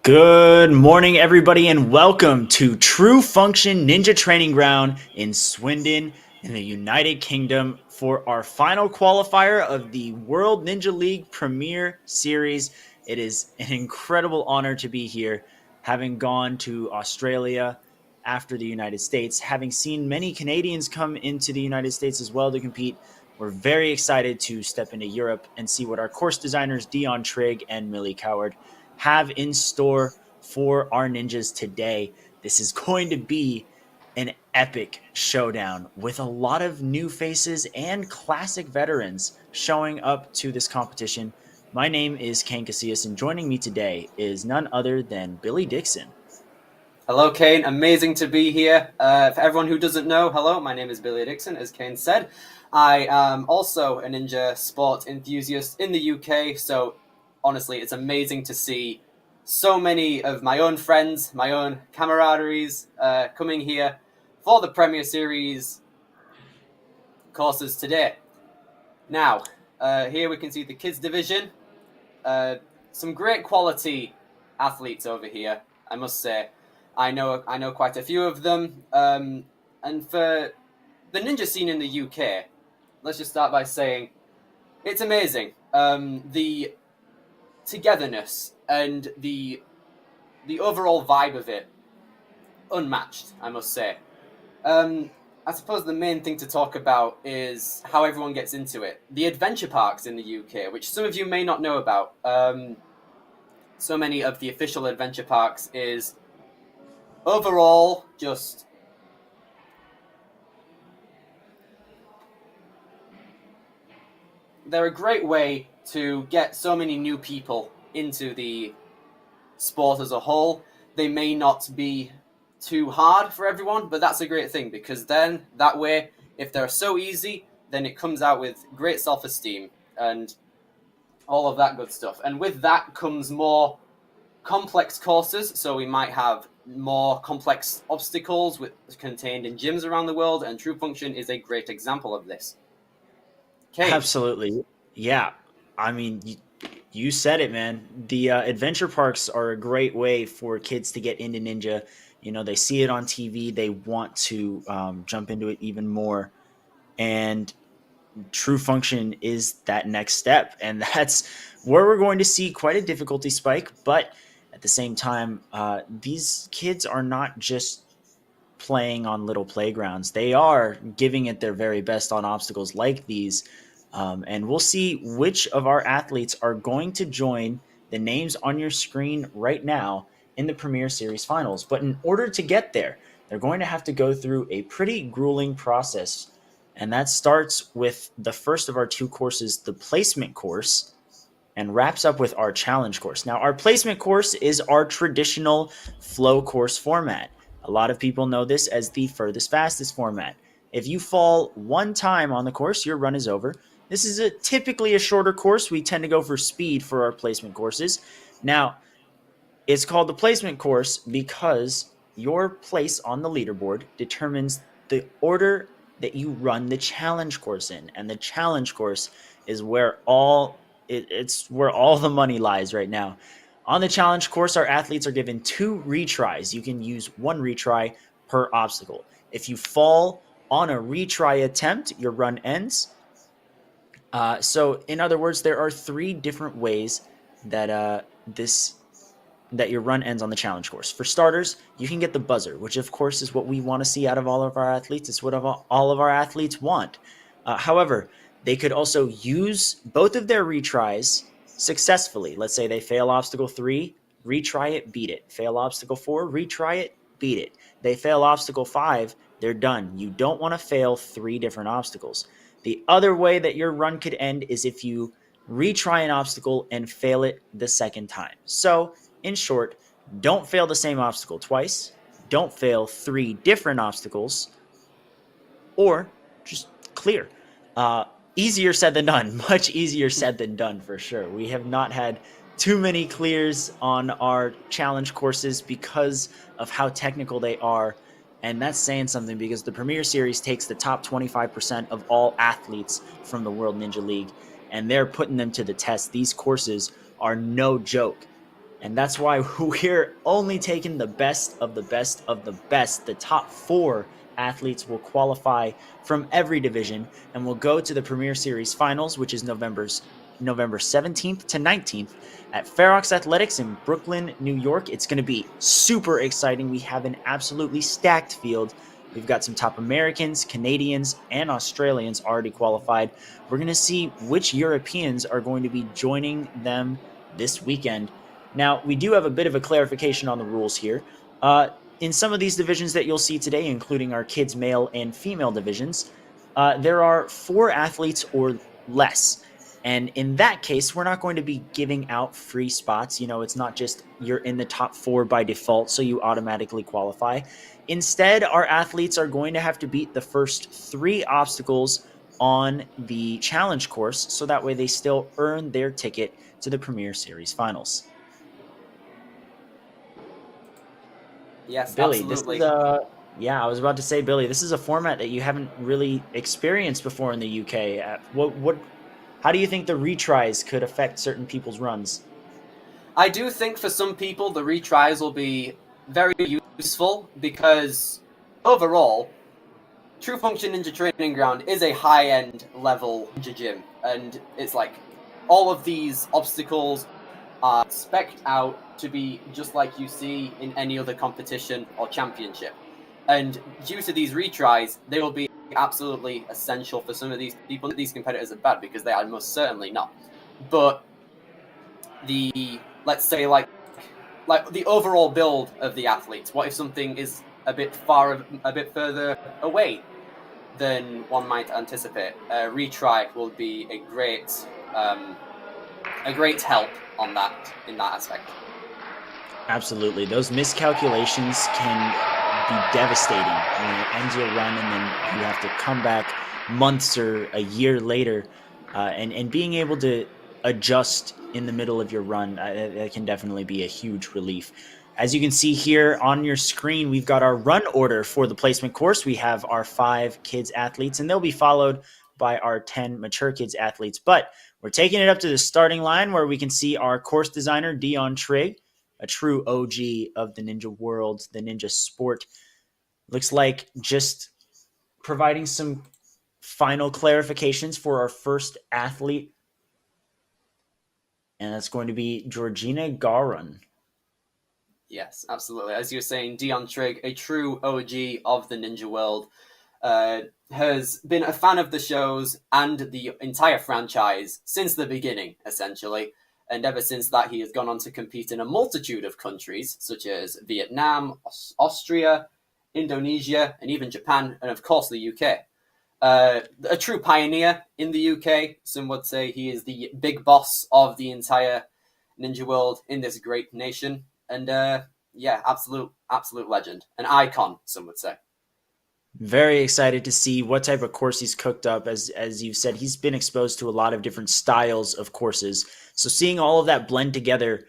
Good morning, everybody, and welcome to True Function Ninja Training Ground in Swindon in the United Kingdom for our final qualifier of the World Ninja League Premier Series. It is an incredible honor to be here, having gone to Australia after the United States, having seen many Canadians come into the United States as well to compete. We're very excited to step into Europe and see what our course designers, Dion Trigg and Millie Coward, have in store for our ninjas today. This is going to be an epic showdown with a lot of new faces and classic veterans showing up to this competition. My name is Kane Casillas, and joining me today is none other than Billy Dixon. Hello, Kane. Amazing to be here. For everyone who doesn't know, hello, my name is Billy Dixon, as Kane said. I am also a ninja sport enthusiast in the UK, so honestly, it's amazing to see so many of my own friends, my own camaraderies coming here for the Premier Series courses today. Now, here we can see the kids division. Some great quality athletes over here, I must say. I know quite a few of them. And for the ninja scene in the UK, let's just start by saying it's amazing. The togetherness and the overall vibe of it, unmatched, I must say. I suppose the main thing to talk about is how everyone gets into it. The adventure parks in the UK, which some of you may not know about. So many of the official adventure parks is overall just they're a great way to get so many new people into the sport as a whole. They may not be too hard for everyone, but that's a great thing because then that way, if they're so easy, then it comes out with great self-esteem and all of that good stuff. And with that comes more complex courses, so we might have more complex obstacles contained in gyms around the world, and True Function is a great example of this. Kane. Absolutely. Yeah. I mean, you said it, man. The adventure parks are a great way for kids to get into ninja. You know, they see it on TV, they want to jump into it even more. And True Function is that next step. And that's where we're going to see quite a difficulty spike. But at the same time, these kids are not just playing on little playgrounds. They are giving it their very best on obstacles like these. And we'll see which of our athletes are going to join the names on your screen right now in the Premier Series finals. But in order to get there, they're going to have to go through a pretty grueling process. And that starts with the first of our two courses, the placement course, and wraps up with our challenge course. Now, our placement course is our traditional flow course format. A lot of people know this as the furthest fastest format. If you fall one time on the course, your run is over. This is typically a shorter course. We tend to go for speed for our placement courses. Now, it's called the placement course because your place on the leaderboard determines the order that you run the challenge course in. And the challenge course is where it's where all the money lies right now. On the challenge course, our athletes are given 2 retries. You can use 1 retry per obstacle. If you fall on a retry attempt, your run ends. So in other words, there are 3 different ways that that your run ends on the challenge course. For starters, you can get the buzzer, which of course is what we want to see out of all of our athletes. It's what all of our athletes want. However, they could also use both of their retries successfully. Let's say they fail obstacle 3, retry it, beat it. Fail obstacle 4, retry it, beat it. They fail obstacle 5, they're done. You don't want to fail 3 different obstacles. The other way that your run could end is if you retry an obstacle and fail it the second time. So, in short, don't fail the same obstacle twice. Don't fail 3 different obstacles, or just clear. Easier said than done. Much easier said than done for sure. We have not had too many clears on our challenge courses because of how technical they are. And that's saying something because the Premier Series takes the top 25% of all athletes from the World Ninja League, and they're putting them to the test. These courses are no joke. And that's why we're only taking the best of the best of the best. The top 4 athletes will qualify from every division and will go to the Premier Series finals, which is November 17th to 19th at Fair Oaks Athletics in Brooklyn, New York. It's going to be super exciting. We have an absolutely stacked field. We've got some top Americans, Canadians, and Australians already qualified. We're going to see which Europeans are going to be joining them this weekend. Now, we do have a bit of a clarification on the rules here. In some of these divisions that you'll see today, including our kids' male and female divisions, there are 4 athletes or less. And in that case, we're not going to be giving out free spots. It's not just you're in the top 4 by default, so you automatically qualify. Instead, our athletes are going to have to beat the first 3 obstacles on the challenge course, so that way they still earn their ticket to the Premier Series finals. Yes, Billy, this is absolutely. a yeah, I was about to say, Billy, this is a format that you haven't really experienced before in the UK. How do you think the retries could affect certain people's runs? I do think for some people the retries will be very useful because overall, True Function Ninja Training Ground is a high-end level ninja gym, and it's like all of these obstacles are spec'd out to be just like you see in any other competition or championship. And due to these retries, they will be absolutely essential for some of these people. These competitors are bad because they are most certainly not. But let's say like the overall build of the athletes. What if something is a bit further away than one might anticipate? A retry will be a great help on that in that aspect. Absolutely. Those miscalculations can be devastating when it ends your run and then you have to come back months or a year later. And being able to adjust in the middle of your run, that can definitely be a huge relief. As you can see here on your screen, we've got our run order for the placement course. We have our 5 kids athletes, and they'll be followed by our 10 mature kids athletes. But we're taking it up to the starting line where we can see our course designer, Dion Trigg, a true OG of the ninja world, the ninja sport. Looks like just providing some final clarifications for our first athlete, and that's going to be Georgina Garan. Yes, absolutely. As you're saying, Dion Trigg, a true OG of the ninja world, has been a fan of the shows and the entire franchise since the beginning, essentially. And ever since that, he has gone on to compete in a multitude of countries, such as Vietnam, Austria, Indonesia, and even Japan, and of course the UK. A true pioneer in the UK. Some would say he is the big boss of the entire ninja world in this great nation. And yeah, absolute legend. An icon, some would say. Very excited to see what type of course he's cooked up. As you've said, he's been exposed to a lot of different styles of courses. So seeing all of that blend together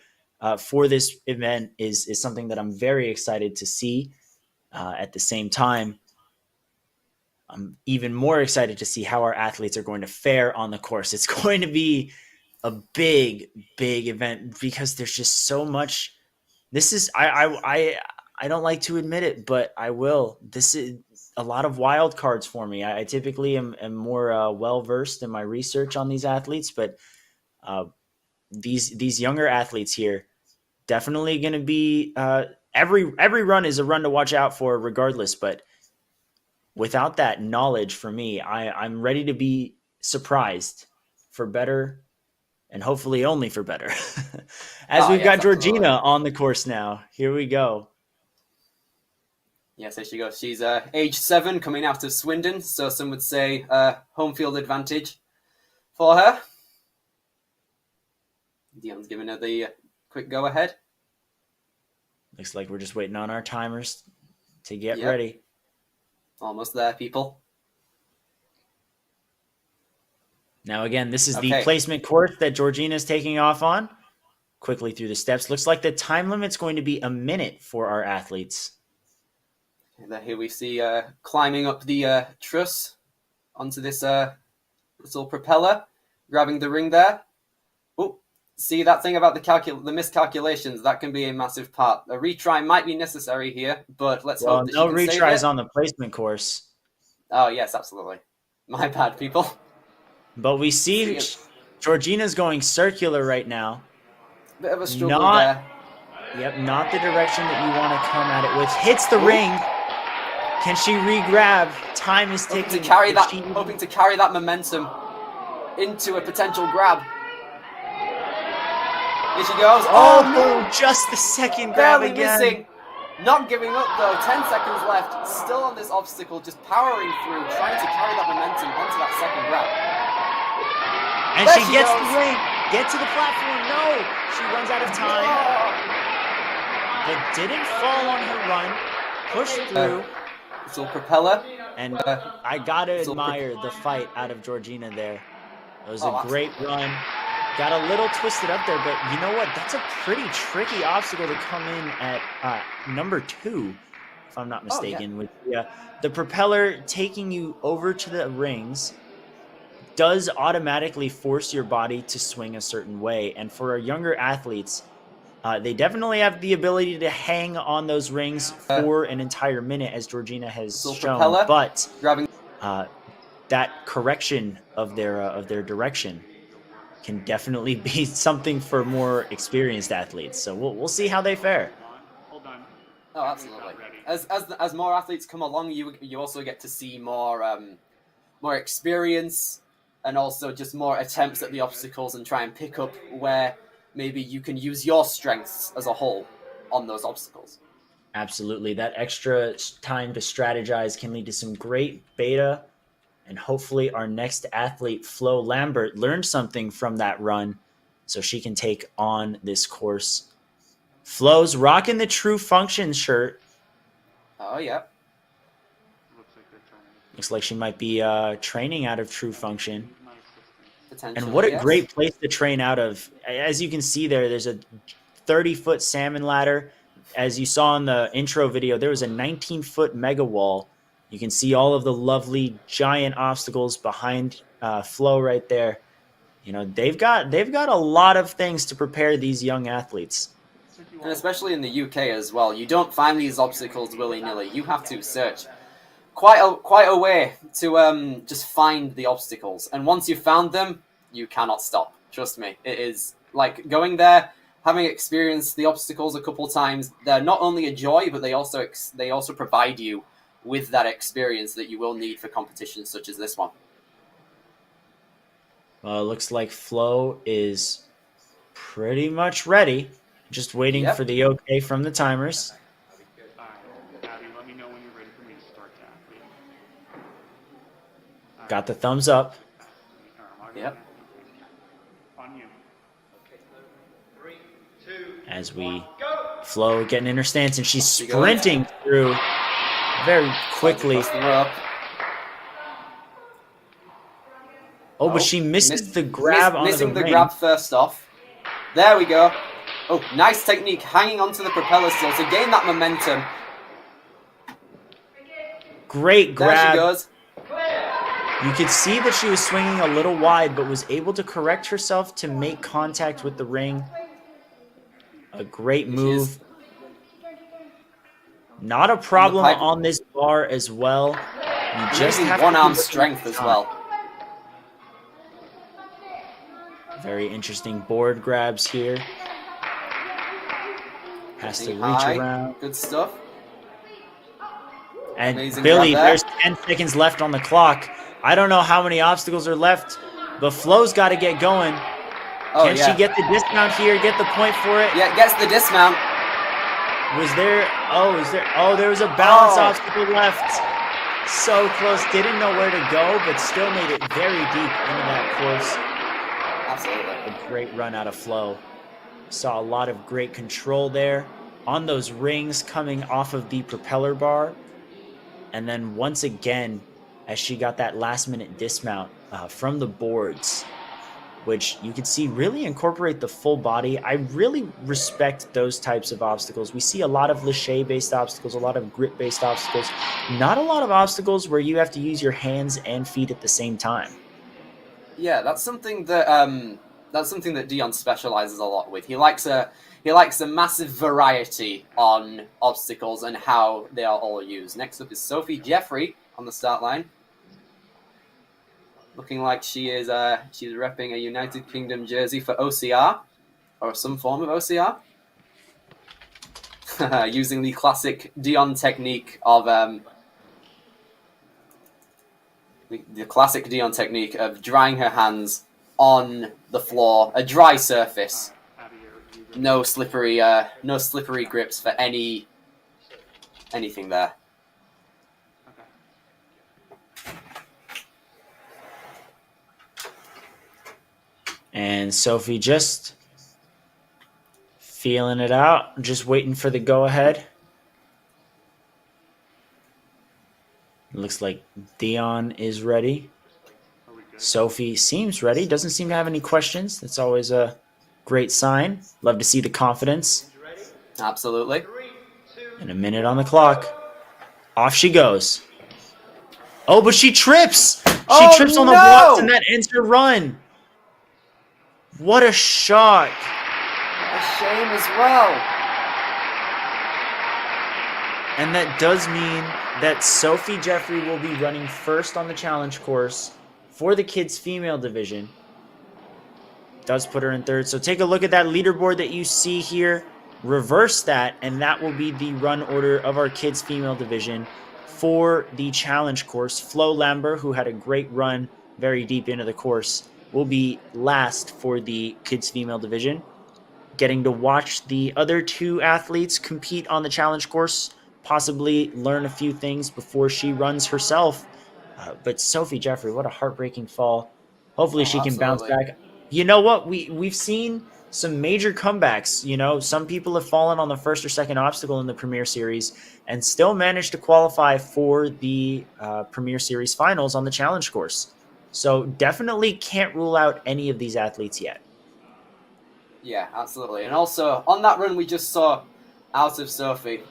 for this event is something that I'm very excited to see. At the same time, I'm even more excited to see how our athletes are going to fare on the course. It's going to be a big, big event because there's just so much. This is I don't like to admit it, but I will. This is a lot of wild cards for me. I typically am more well versed in my research on these athletes, but uh, these younger athletes here definitely going to be every run is a run to watch out for, regardless. But without that knowledge, for me, I'm ready to be surprised for better and hopefully only for better. As Oh, we've yes, got absolutely. Georgina on the course now. Here we go. Yes, there she goes. She's age 7, coming out of Swindon, so some would say home field advantage for her. Dion's giving her the quick go ahead. Looks like we're just waiting on our timers to get Yep, ready. almost there, people. Now, again, this is the Okay, placement course that Georgina is taking off on. Quickly through the steps. Looks like the time limit's going to be a minute for our athletes. and here we see climbing up the truss onto this little propeller, grabbing the ring there. Oh, See, that thing about the miscalculations, that can be a massive part. A retry might be necessary here, but let's Well, hope that she no can save retries it. on the placement course. Oh, yes, absolutely. My bad, people. But we see See, a Georgina's going circular right now. bit of a struggle Not, there. yep, not the direction that you want to come at it with. Hits the Ooh. ring. Can she re-grab? Time is ticking. Hoping to carry that momentum into a potential grab. Here she goes. Oh, No! just the second grab Barely again. missing. Not giving up though. 10 seconds left. Still on this obstacle, just powering through, trying to carry that momentum onto that second grab. And There she gets the ring. Get to the platform. No, she runs out of time. But didn't fall on her run. Pushed through. This little propeller. And I gotta admire the fight out of Georgina there. It was a great run. Got a little twisted up there, but you know what? That's a pretty tricky obstacle to come in at number 2, if I'm not mistaken. With the propeller taking you over to the rings does automatically force your body to swing a certain way. And for our younger athletes, they definitely have the ability to hang on those rings for an entire minute, as Georgina has shown. But that correction of their direction can definitely be something for more experienced athletes. So we'll see how they fare. Oh, absolutely. As more athletes come along, you also get to see more experience and also just more attempts at the obstacles and try and pick up where maybe you can use your strengths as a whole on those obstacles. Absolutely. That extra time to strategize can lead to some great beta. And hopefully our next athlete, Flo Lambert, learned something from that run so she can take on this course. Flo's rocking the True Function shirt. Oh, yeah. Looks like she might be training out of True Function. And what a great place to train out of. As you can see there's a 30-foot salmon ladder. As you saw in the intro video, there was a 19-foot mega wall. You can see all of the lovely giant obstacles behind Flo right there. You know, they've got a lot of things to prepare these young athletes. And especially in the UK as well, you don't find these obstacles willy-nilly. You have to search quite a way to just find the obstacles. And once you've found them, you cannot stop. Trust me. It is like going there, having experienced the obstacles a couple times. They're not only a joy, but they also provide you with that experience that you will need for competitions such as this one. Well, it looks like Flo is pretty much ready. Just waiting for the okay from the timers. Abby, let me know when you're ready for me to start that. Got the thumbs up. Yep. On you. As Flo getting in her stance, and she's sprinting through very quickly. Oh, but she misses the grab on the ring. Missing the grab first off. There we go. Oh, nice technique, hanging onto the propeller still to gain that momentum. Great grab. There she goes. You could see that she was swinging a little wide, but was able to correct herself to make contact with the ring. A great move. Not a problem on this bar as well. You just have one-arm strength as well. Very interesting board grabs here. Has to reach around. Good stuff. And Billy, there's 10 seconds left on the clock. I don't know how many obstacles are left, but Flo's got to get going. Can she get the dismount here? Get the point for it? Yeah, gets the dismount. There was a balance obstacle left. So close. Didn't know where to go, but still made it very deep into that course. Absolutely. A great run out of Flo. Saw a lot of great control there on those rings coming off of the propeller bar. And then once again, as she got that last minute dismount from the boards, which you can see really incorporate the full body. I really respect those types of obstacles. We see a lot of lache-based obstacles, a lot of grip-based obstacles, not a lot of obstacles where you have to use your hands and feet at the same time. Yeah, that's something that that's something that Dion specializes a lot with. He likes a massive variety on obstacles and how they are all used. Next up is Sophie Jeffrey on the start line, looking like she's repping a United Kingdom jersey for OCR or some form of OCR, using the classic Dion technique of the classic Dion technique of drying her hands on the floor, a dry surface. No slippery grips for anything there. And Sophie just feeling it out, just waiting for the go-ahead. Looks like Dion is ready. Sophie seems ready. Doesn't seem to have any questions. That's always a great sign. Love to see the confidence. Absolutely. And a minute on the clock. Off she goes. Oh, but she trips. She trips on the blocks, and that ends her run. What a shock. A shame as well. And that does mean that Sophie Jeffrey will be running first on the challenge course for the kids' female division. Does put her in third. So take a look at that leaderboard that you see here. Reverse that, and that will be the run order of our kids' female division for the challenge course. Flo Lambert, who had a great run very deep into the course, will be last for the kids' female division. Getting to watch the other two athletes compete on the challenge course, possibly learn a few things before she runs herself. But Sophie Jeffrey, what a heartbreaking fall. Hopefully she can bounce back. You know what? We've seen some major comebacks. You know, some people have fallen on the first or second obstacle in the Premier Series and still managed to qualify for the Premier Series finals on the challenge course. So definitely can't rule out any of these athletes yet. Yeah, absolutely. And also, on that run we just saw out of Sophie,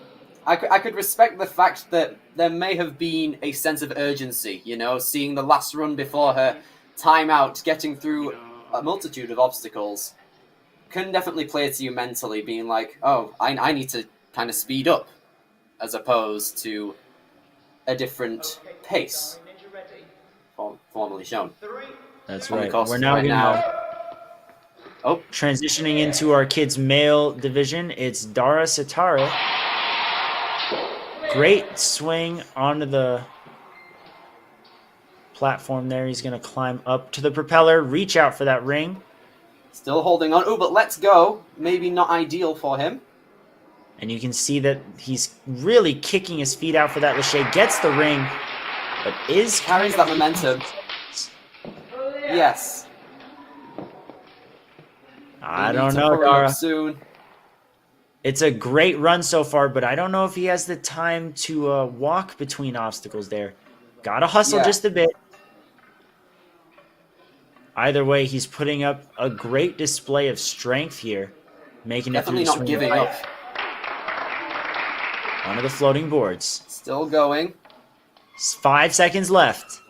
I could respect the fact that there may have been a sense of urgency, you know, seeing the last run before her timeout, getting through a multitude of obstacles. Can definitely play to you mentally, being like, oh, I need to kind of speed up, as opposed to a different pace formally shown. That's right. We're now transitioning into our kids' male division. It's Dara Sitare. Great swing onto the platform there. He's going to climb up to the propeller, reach out for that ring. Still holding on. Oh, but let's go. Maybe not ideal for him. And you can see that he's really kicking his feet out for that. Lachey gets the ring, but carries that momentum. Yes. I don't know, Dara. Soon. It's a great run so far, but I don't know if he has the time to walk between obstacles there. Gotta hustle just a bit. Either way, he's putting up a great display of strength here, making definitely it through not giving up. One of the floating boards. Still going. 5 seconds left.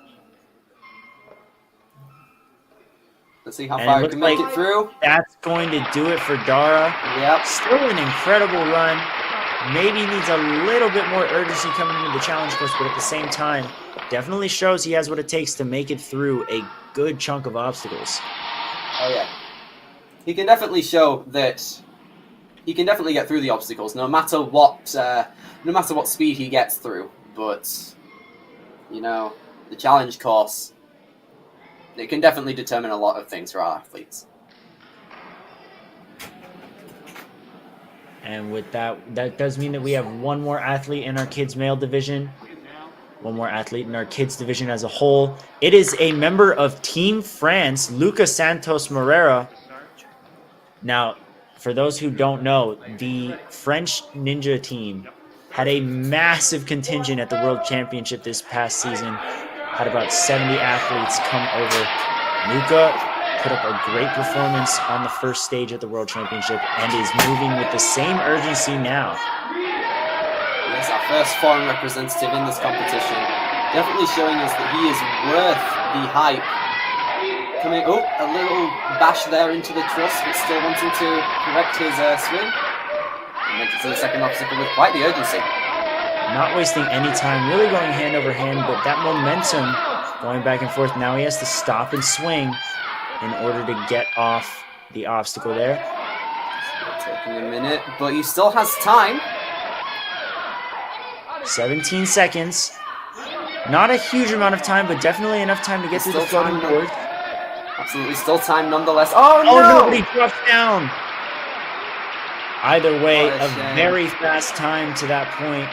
Let's see how far he can make it through. That's going to do it for Dara. Yep. Still an incredible run. Maybe needs a little bit more urgency coming into the challenge course, but at the same time, definitely shows he has what it takes to make it through a good chunk of obstacles. Oh yeah. He can definitely show that he can definitely get through the obstacles, no matter what speed he gets through. But you know, the challenge course, it can definitely determine a lot of things for our athletes. And with that does mean that we have one more athlete in our kids' male division. One more athlete in our kids' division as a whole. It is a member of Team France, Luca Santos Moreira. Now, for those who don't know, the French Ninja team had a massive contingent at the World Championship this past season. Had about 70 athletes come over. Luca put up a great performance on the first stage at the World Championship and is moving with the same urgency now. Yes, our first foreign representative in this competition. Definitely showing us that he is worth the hype coming. Oh, a little bash there into the truss, but still wanting to correct his swing. And makes it to the second obstacle with quite the urgency. Not wasting any time, really going hand over hand, but that momentum going back and forth. Now he has to stop and swing in order to get off the obstacle there. Taking a minute, but he still has time. 17 seconds. Not a huge amount of time, but definitely enough time to get through the floating board. Absolutely still time nonetheless. Oh, no! no! But he drops down. Either way, a very fast time to that point.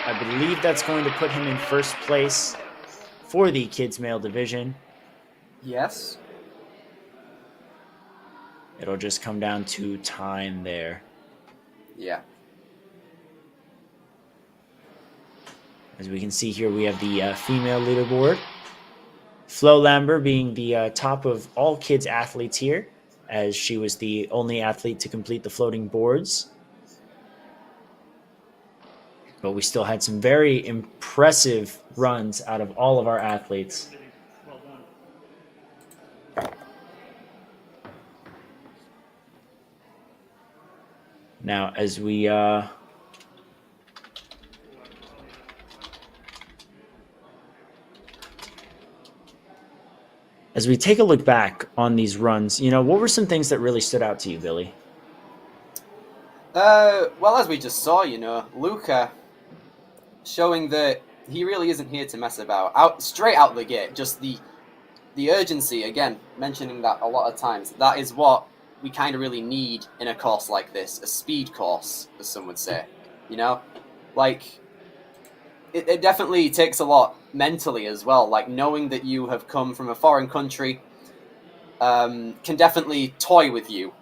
I believe that's going to put him in first place for the kids male division. Yes. It'll just come down to time there. Yeah. As we can see here, we have the female leaderboard. Flo Lambert being the top of all kids athletes here, as she was the only athlete to complete the floating boards. But we still had some very impressive runs out of all of our athletes. Now, as we take a look back on these runs, what were some things that really stood out to you, Billy? Well, as we just saw, Luca showing that he really isn't here to mess about. Straight out the gate, just the urgency, again, mentioning that a lot of times, that is what we kind of really need in a course like this, a speed course, as some would say. Like, it definitely takes a lot mentally as well, like knowing that you have come from a foreign country can definitely toy with you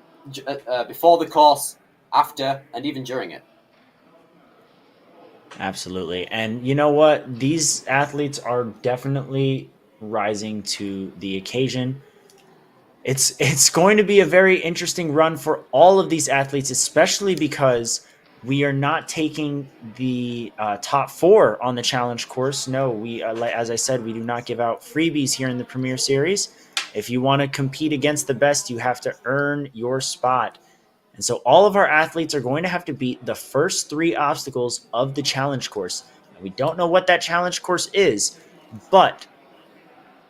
before the course, after, and even during it. Absolutely. And you know what? These athletes are definitely rising to the occasion. It's going to be a very interesting run for all of these athletes, especially because we are not taking the top 4 on the challenge course. No, we as I said, we do not give out freebies here in the Premier Series. If you want to compete against the best, you have to earn your spot. And so all of our athletes are going to have to beat the first 3 obstacles of the challenge course. And we don't know what that challenge course is, but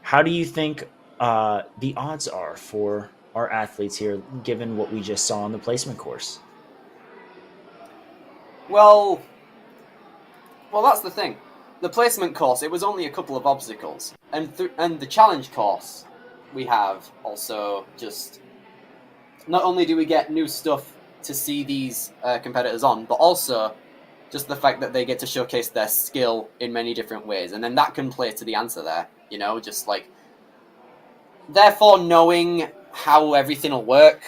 how do you think the odds are for our athletes here, given what we just saw on the placement course? Well, that's the thing. The placement course, it was only a couple of obstacles. And the challenge course, we have also just... Not only do we get new stuff to see these competitors on, but also just the fact that they get to showcase their skill in many different ways. And then that can play to the answer there, just like... Therefore, knowing how everything will work,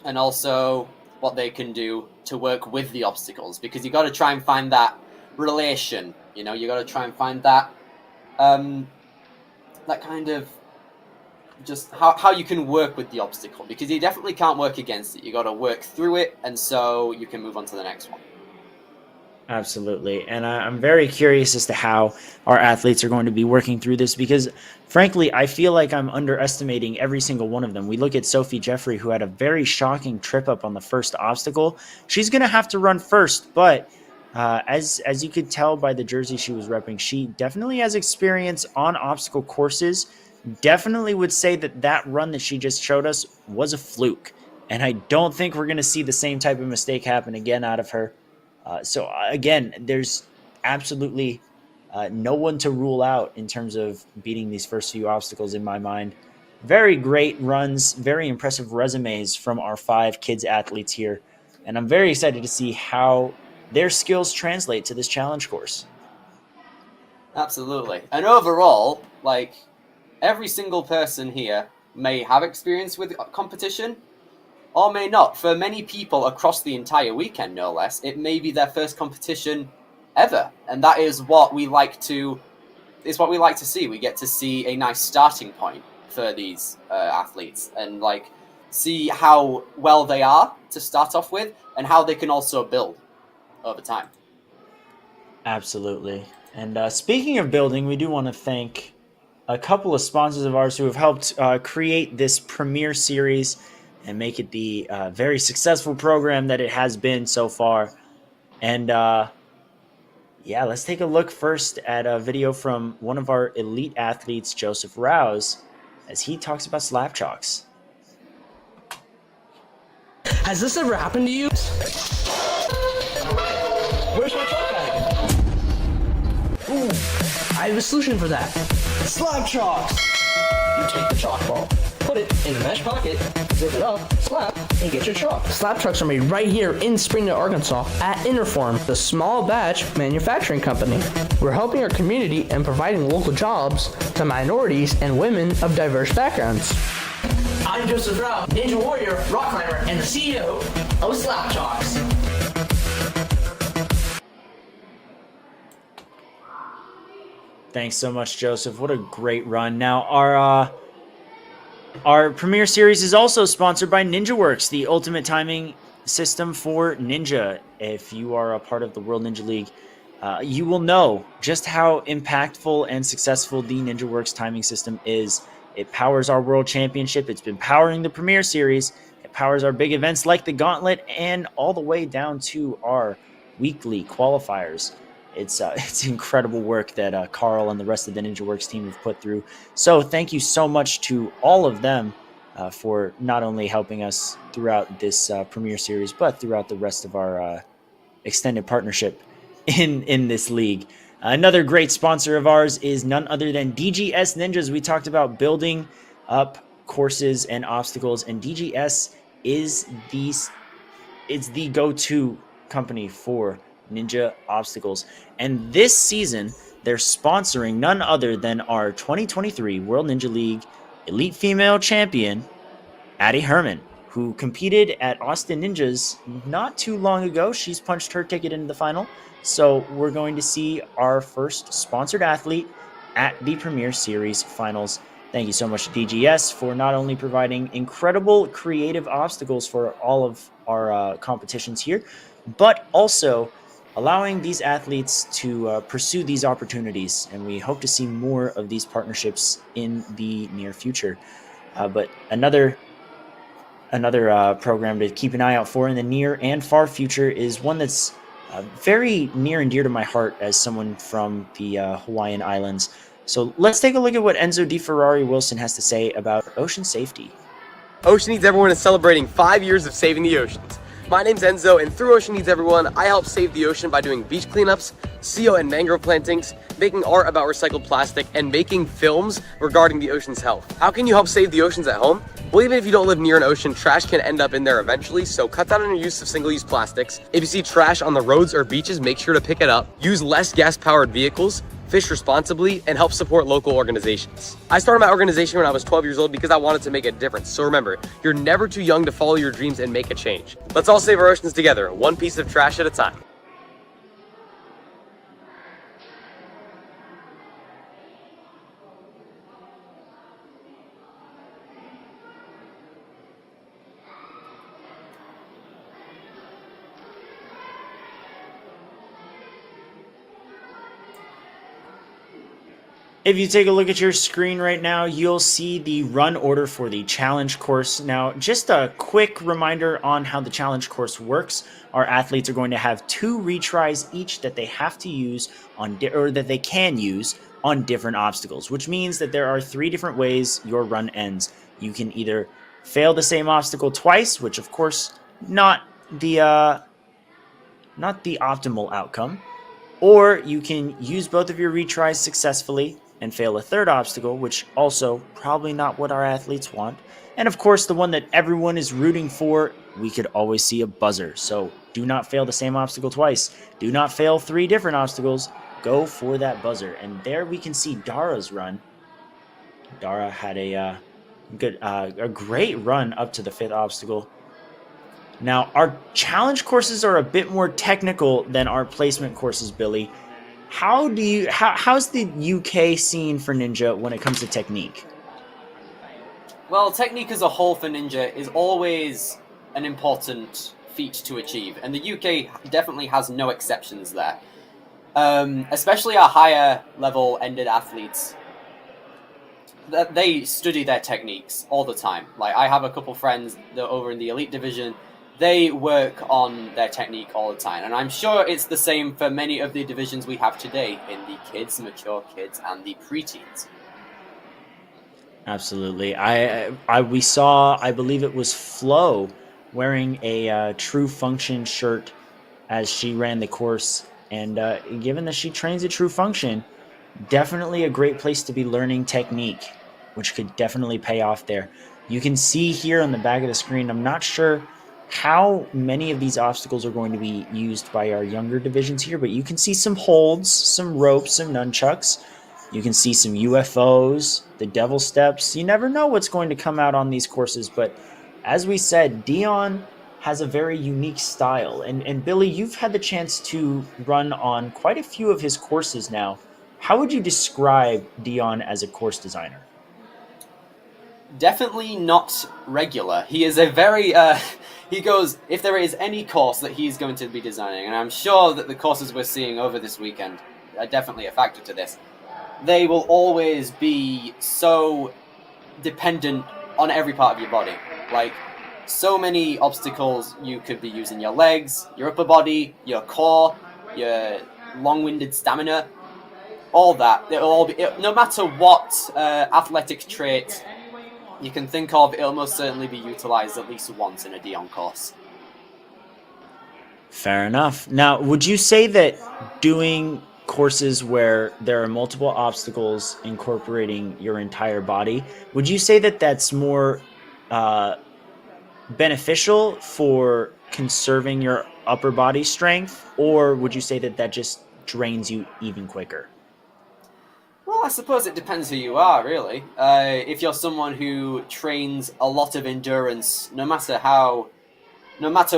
and also what they can do to work with the obstacles, because you got to try and find that relation. You got to try and find that that kind of just how you can work with the obstacle, because you definitely can't work against it. You got to work through it, and so you can move on to the next one. Absolutely. And I'm very curious as to how our athletes are going to be working through this, because frankly, I feel like I'm underestimating every single one of them. We look at Sophie Jeffrey, who had a very shocking trip up on the first obstacle. She's going to have to run first, but as you could tell by the jersey she was repping, she definitely has experience on obstacle courses. Definitely would say that run that she just showed us was a fluke. And I don't think we're going to see the same type of mistake happen again out of her. So again, there's absolutely no one to rule out in terms of beating these first few obstacles in my mind. Very great runs, very impressive resumes from our 5 kids athletes here. And I'm very excited to see how their skills translate to this challenge course. Absolutely. And overall, like, every single person here may have experience with competition, or may not. For many people across the entire weekend, no less, it may be their first competition ever, and that is what we like to. It's what we like to see. We get to see a nice starting point for these athletes, and like see how well they are to start off with, and how they can also build over time. Absolutely. And speaking of building, we do want to thank a couple of sponsors of ours who have helped create this premier series and make it the very successful program that it has been so far. And yeah, let's take a look first at a video from one of our elite athletes, Joseph Rouse, as he talks about slap chalks. Has this ever happened to you? Where's my chalk bag? Ooh, I have a solution for that. Slap chalks! You take the chalk ball, put it in a mesh pocket, zip it up, slap, and get your chalk. Slap chalks are made right here in Springdale, Arkansas at Interform, the small batch manufacturing company. We're helping our community and providing local jobs to minorities and women of diverse backgrounds. I'm Joseph Rao, Ninja Warrior, rock climber, and the CEO of Slap Chalks. Thanks so much, Joseph. What a great run. Now, our Premier Series is also sponsored by NinjaWorks, the ultimate timing system for Ninja. If you are a part of the World Ninja League, you will know just how impactful and successful the NinjaWorks timing system is. It powers our World Championship. It's been powering the Premier Series. It powers our big events like the Gauntlet and all the way down to our weekly qualifiers. It's incredible work that Carl and the rest of the NinjaWorks team have put through. So thank you so much to all of them for not only helping us throughout this Premier Series, but throughout the rest of our extended partnership in this league. Another great sponsor of ours is none other than DGS Ninjas. We talked about building up courses and obstacles, and DGS is the go-to company for Ninja obstacles. And this season, they're sponsoring none other than our 2023 World Ninja League Elite Female Champion, Addie Herman, who competed at Austin Ninjas not too long ago. She's punched her ticket into the final. So we're going to see our first sponsored athlete at the Premier Series finals. Thank you so much to DGS for not only providing incredible creative obstacles for all of our competitions here, but also allowing these athletes to pursue these opportunities. And we hope to see more of these partnerships in the near future. But another program to keep an eye out for in the near and far future is one that's very near and dear to my heart as someone from the Hawaiian Islands. So let's take a look at what Enzo Di Ferrari Wilson has to say about ocean safety. Ocean Needs Everyone is celebrating 5 years of saving the oceans. My name's Enzo, and through Ocean Needs Everyone, I help save the ocean by doing beach cleanups, seal and mangrove plantings, making art about recycled plastic, and making films regarding the ocean's health. How can you help save the oceans at home? Well, even if you don't live near an ocean, trash can end up in there eventually, so cut down on your use of single-use plastics. If you see trash on the roads or beaches, make sure to pick it up. Use less gas-powered vehicles, fish responsibly, and help support local organizations. I started my organization when I was 12 years old because I wanted to make a difference. So remember, you're never too young to follow your dreams and make a change. Let's all save our oceans together, one piece of trash at a time. If you take a look at your screen right now, you'll see the run order for the challenge course. Now, just a quick reminder on how the challenge course works. Our athletes are going to have 2 retries each that they have to use on, or that they can use on different obstacles, which means that there are 3 different ways your run ends. You can either fail the same obstacle twice, which of course not the optimal outcome, or you can use both of your retries successfully and fail a 3rd obstacle, which also probably not what our athletes want. And of course, the one that everyone is rooting for, we could always see a buzzer. So do not fail the same obstacle twice. Do not fail 3 different obstacles. Go for that buzzer. And there we can see Dara's run. Dara had a great run up to the 5th obstacle. Now, our challenge courses are a bit more technical than our placement courses, Billy. How's the UK scene for Ninja when it comes to technique? Well, technique as a whole for Ninja is always an important feat to achieve, and the UK definitely has no exceptions there. Especially our higher level ended athletes. they study their techniques all the time. Like, I have a couple friends that are over in the elite division. They work on their technique all the time, and I'm sure it's the same for many of the divisions we have today in the kids, mature kids, and the preteens. Absolutely. We saw, I believe it was Flo wearing a True Function shirt as she ran the course. And given that she trains at True Function, definitely a great place to be learning technique, which could definitely pay off there. You can see here on the back of the screen, I'm not sure how many of these obstacles are going to be used by our younger divisions here, but you can see some holds, some ropes, some nunchucks. You can see some UFOs, the devil steps. You never know what's going to come out on these courses, but as we said, Dion has a very unique style. And Billy, you've had the chance to run on quite a few of his courses now. How would you describe Dion as a course designer? Definitely not regular. He is a very, he goes, if there is any course that he's going to be designing, and I'm sure that the courses we're seeing over this weekend are definitely a factor to this, they will always be so dependent on every part of your body. Like, so many obstacles, you could be using your legs, your upper body, your core, your long-winded stamina, all that. It'll all be, no matter what athletic trait you can think of, it'll most certainly be utilized at least once in a Dion course. Fair enough. Now, would you say that doing courses where there are multiple obstacles incorporating your entire body, would you say that that's more beneficial for conserving your upper body strength, or would you say that that just drains you even quicker? Well, I suppose it depends who you are, really. If you're someone who trains a lot of endurance, no matter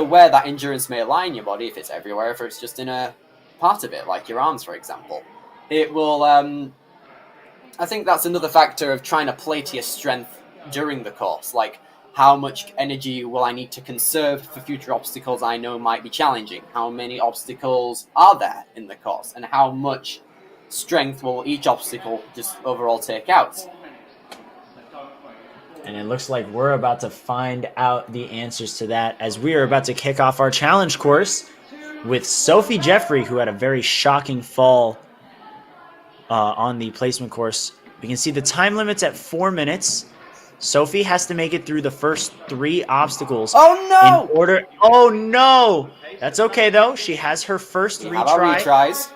where that endurance may lie in your body, if it's everywhere, if it's just in a part of it, like your arms, for example, it will, I think that's another factor of trying to play to your strength during the course. Like, how much energy will I need to conserve for future obstacles I know might be challenging? How many obstacles are there in the course? And how much strength will each obstacle just overall take out? And it looks like we're about to find out the answers to that as we are about to kick off our challenge course with Sophie Jeffrey, who had a very shocking fall on the placement course. We can see the time limit's at 4 minutes. Sophie has to make it through the first 3 obstacles. Oh no! Oh no! That's okay though. She has her first We have our retry. retries.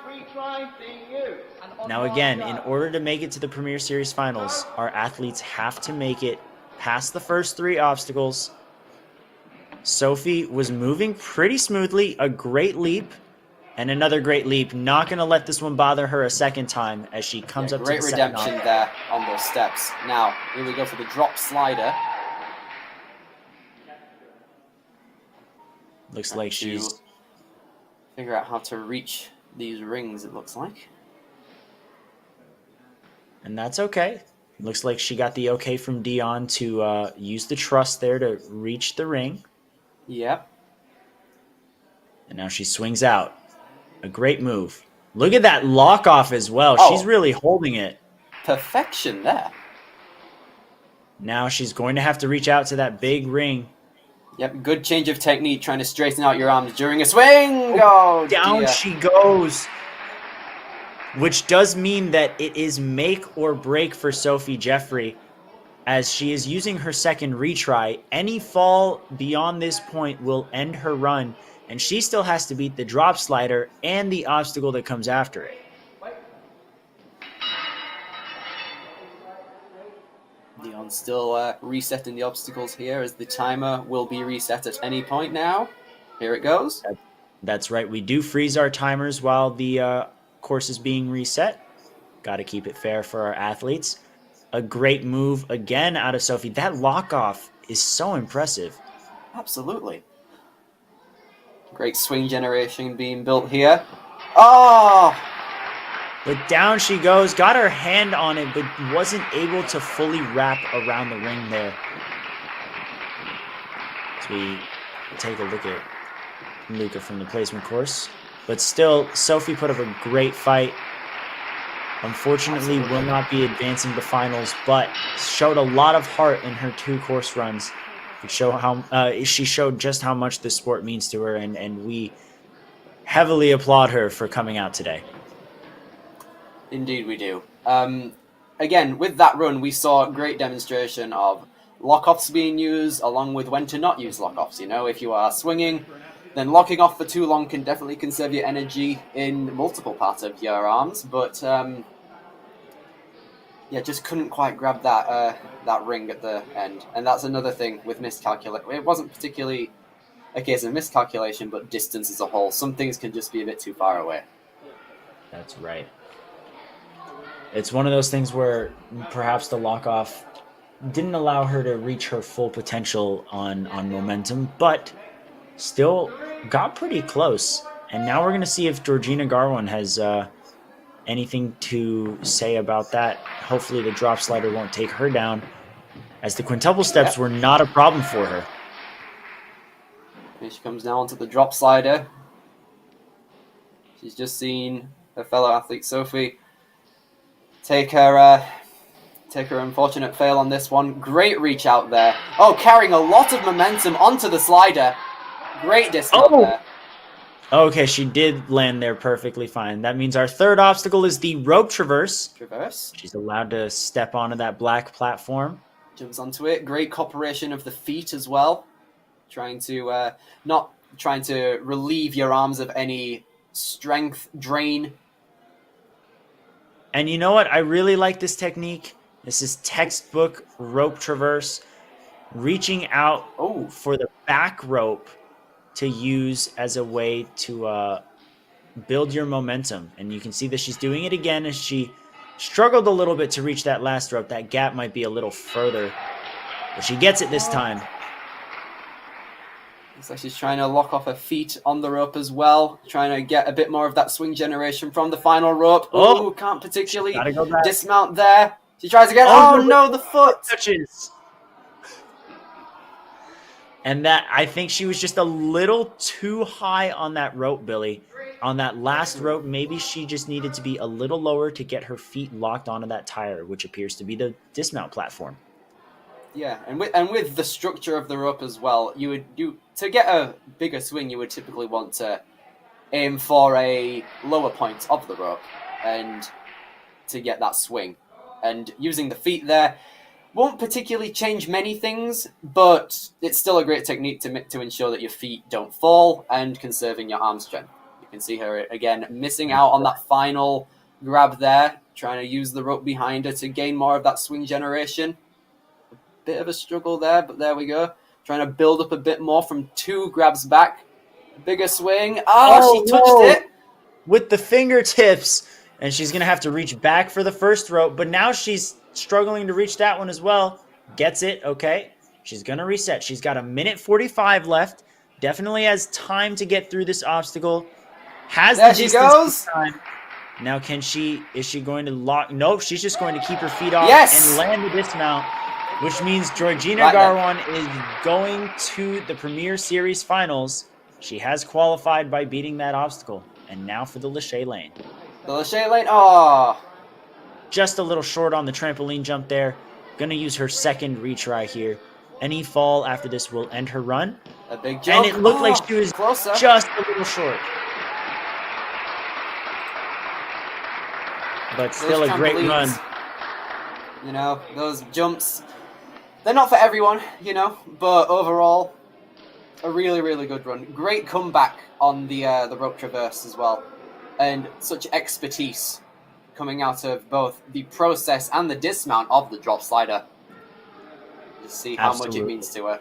Now again, in order to make it to the Premier Series finals, our athletes have to make it past the first 3 obstacles. Sophie was moving pretty smoothly, a great leap, and another great leap. Not going to let this one bother her a second time as she comes up to the Great second redemption op. there on those steps. Now, here we go for the drop slider. Looks like she's... Figure out how to reach these rings, it looks like. And that's okay. Looks like she got the okay from Dion to use the trust there to reach the ring. Yep. And now she swings out. A great move. Look at that lock off as well. Oh. She's really holding it. Perfection there. Now she's going to have to reach out to that big ring. Yep, good change of technique, trying to straighten out your arms during a swing. Oh, Down dear. she goes. Which does mean that it is make or break for Sophie Jeffrey as she is using her second retry. Any fall beyond this point will end her run, and she still has to beat the drop slider and the obstacle that comes after it. Dion's still resetting the obstacles here as the timer will be reset at any point now. Here it goes. That's right. We do freeze our timers while the course is being reset. Got to keep it fair for our athletes. A great move again out of Sophie. That lock off is so impressive. Absolutely. Great swing generation being built here. Oh! But down she goes, got her hand on it, but wasn't able to fully wrap around the ring there. As we take a look at Luca from the placement course. But still, Sophie put up a great fight. unfortunately will not be advancing to finals, but showed a lot of heart in her 2 course runs. She showed just how much this sport means to her, and we heavily applaud her for coming out today. Indeed, we do. Again, with that run, we saw a great demonstration of lock-offs being used, along with when to not use lock-offs. You know, if you are swinging, then locking off for too long can definitely conserve your energy in multiple parts of your arms. But yeah, just couldn't quite grab that ring at the end, and that's another thing with miscalculation. It wasn't particularly a case of miscalculation, but distance as a whole. Some things can just be a bit too far away. That's right. It's one of those things where perhaps the lock-off didn't allow her to reach her full potential on momentum, but still got pretty close. And now we're going to see if Georgina Garwan has anything to say about that. Hopefully the drop slider won't take her down, as the quintuple steps were not a problem for her. Here she comes now onto the drop slider. She's just seen her fellow athlete Sophie take her unfortunate fail on this one. Great reach out there. Oh, carrying a lot of momentum onto the slider. Great dismount there. Okay, she did land there perfectly fine. That means our third obstacle is the rope traverse. She's allowed to step onto that black platform. Jumps onto it. Great cooperation of the feet as well. Not trying to relieve your arms of any strength drain. And you know what? I really like this technique. This is textbook rope traverse. Reaching out for the back rope to use as a way to build your momentum. And you can see that she's doing it again as she struggled a little bit to reach that last rope. That gap might be a little further, but she gets it this time. Looks like she's trying to lock off her feet on the rope as well, trying to get a bit more of that swing generation from the final rope. Oh, can't particularly dismount there. She tries again. Oh no, the foot touches. And that, I think she was just a little too high on that rope, Billy. On that last rope, maybe she just needed to be a little lower to get her feet locked onto that tire, which appears to be the dismount platform. Yeah, and with the structure of the rope as well, to get a bigger swing, you would typically want to aim for a lower point of the rope and to get that swing. And using the feet there won't particularly change many things, but it's still a great technique to ensure that your feet don't fall and conserving your arm strength. You can see her again missing out on that final grab there, trying to use the rope behind her to gain more of that swing generation. Bit of a struggle there, but there we go. Trying to build up a bit more from 2 grabs back. Bigger swing. She touched it. With the fingertips. And she's going to have to reach back for the first rope. But now she's struggling to reach that one as well. Gets it. Okay. She's going to reset. She's got 1:45 left. Definitely has time to get through this obstacle. There she goes. Now is she going to lock? Nope. She's just going to keep her feet off and land the dismount. Which means Georgina Garwan is going to the Premier Series Finals. She has qualified by beating that obstacle. And now for the Lachey Lane. The Lachey Lane, just a little short on the trampoline jump there. Gonna use her second retry here. Any fall after this will end her run. A big jump. And it looked like she was closer. Just a little short. But still a great run. You know, those jumps, they're not for everyone, you know, but overall, a really, really good run. Great comeback on the rope traverse as well. And such expertise coming out of both the process and the dismount of the drop slider. You see how much it means to her.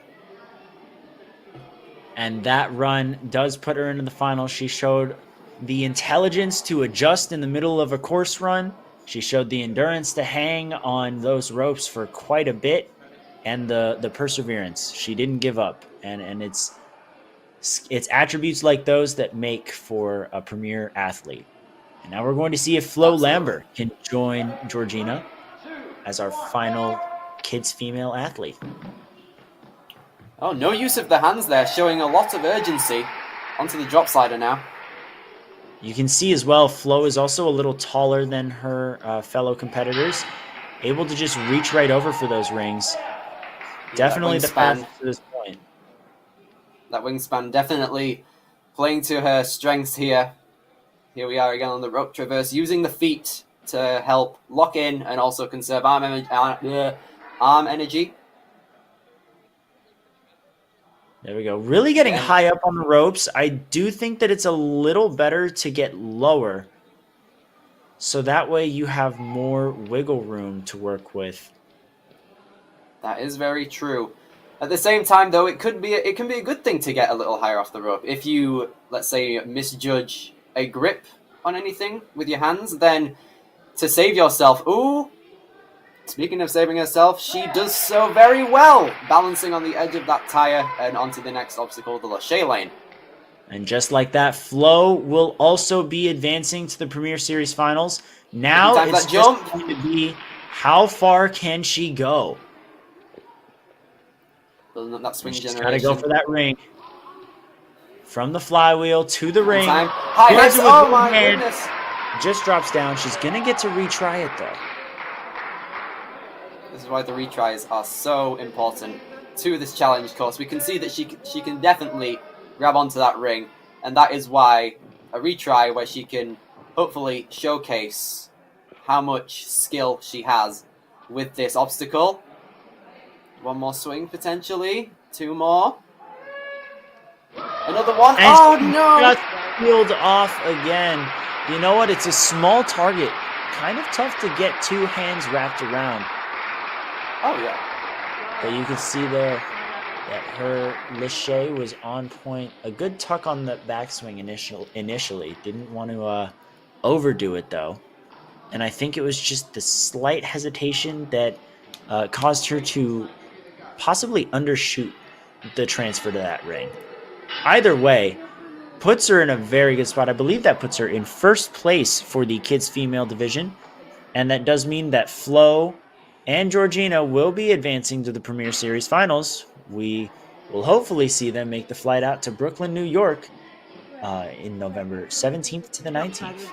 And that run does put her into the final. She showed the intelligence to adjust in the middle of a course run. She showed the endurance to hang on those ropes for quite a bit, and the perseverance. She didn't give up, and it's attributes like those that make for a premier athlete. And now we're going to see if Flo Lambert can join Georgina as our final kids female athlete. Oh, no use of the hands there, showing a lot of urgency onto the drop slider now. You can see as well, Flo is also a little taller than her fellow competitors, able to just reach right over for those rings. Yeah, Definitely the wingspan. fastest to this point. That wingspan definitely playing to her strengths here. Here we are again on the rope traverse, using the feet to help lock in and also conserve arm energy. There we go. Really getting Again. high up on the ropes. I do think that it's a little better to get lower. So that way you have more wiggle room to work with. That is very true. At the same time, though, it can be a good thing to get a little higher off the rope. If you, let's say, misjudge a grip on anything with your hands, then to save yourself, speaking of saving herself, she does so very well, balancing on the edge of that tire and onto the next obstacle, the Lachey lane. And just like that, Flo will also be advancing to the Premier Series Finals. Now it's just going to be how far can she go? Building up that swing She's generation. got to go for that ring. From the flywheel to the ring. High heads. Oh my goodness. Just drops down. She's going to get to retry it though. This is why the retries are so important to this challenge course. We can see that she can definitely grab onto that ring, and that is why a retry where she can hopefully showcase how much skill she has with this obstacle. One more swing, potentially. Two more. Another one. And oh, no! Just peeled off again. You know what? It's a small target. Kind of tough to get two hands wrapped around. Oh, yeah. But you can see there that her Lachey was on point. A good tuck on the backswing initially. Didn't want to overdo it, though. And I think it was just the slight hesitation that caused her to possibly undershoot the transfer to that ring. Either way, puts her in a very good spot. I believe that puts her in first place for the kids female division. And that does mean that Flo and Georgina will be advancing to the Premier Series Finals. We will hopefully see them make the flight out to Brooklyn, New York in November 17th to the 19th.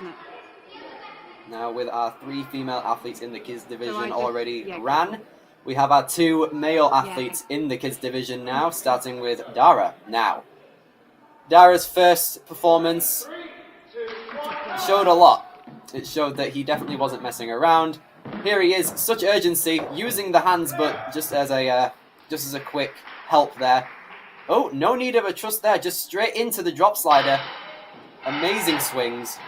Now with our 3 female athletes in the kids division already ran, we have our 2 male athletes in the kids division now, starting with Dara now. Dara's first performance showed a lot. It showed that he definitely wasn't messing around. Here he is, such urgency, using the hands, but just as a quick help there. Oh, no need of a trust there, just straight into the drop slider. Amazing swings.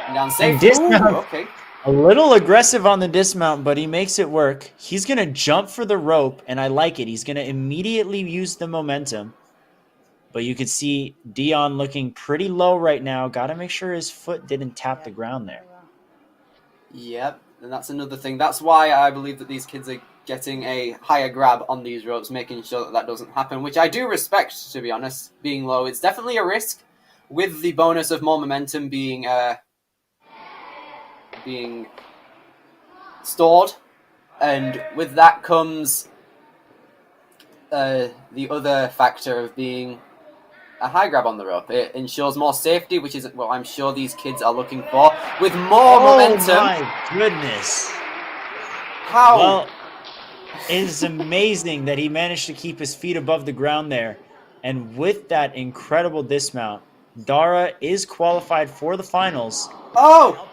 And down safe. Dismount. Okay. A little aggressive on the dismount, but he makes it work. He's going to jump for the rope, and I like it. He's going to immediately use the momentum. But you can see Dion looking pretty low right now. Got to make sure his foot didn't tap the ground there. Yep, and that's another thing. That's why I believe that these kids are getting a higher grab on these ropes, making sure that that doesn't happen, which I do respect, to be honest, being low. It's definitely a risk, with the bonus of more momentum being stored, and with that comes the other factor of being a high grab on the rope. It ensures more safety, which is what I'm sure these kids are looking for, with more momentum. Oh my goodness. How? Well, it is amazing that he managed to keep his feet above the ground there. And with that incredible dismount, Dara is qualified for the finals. Oh!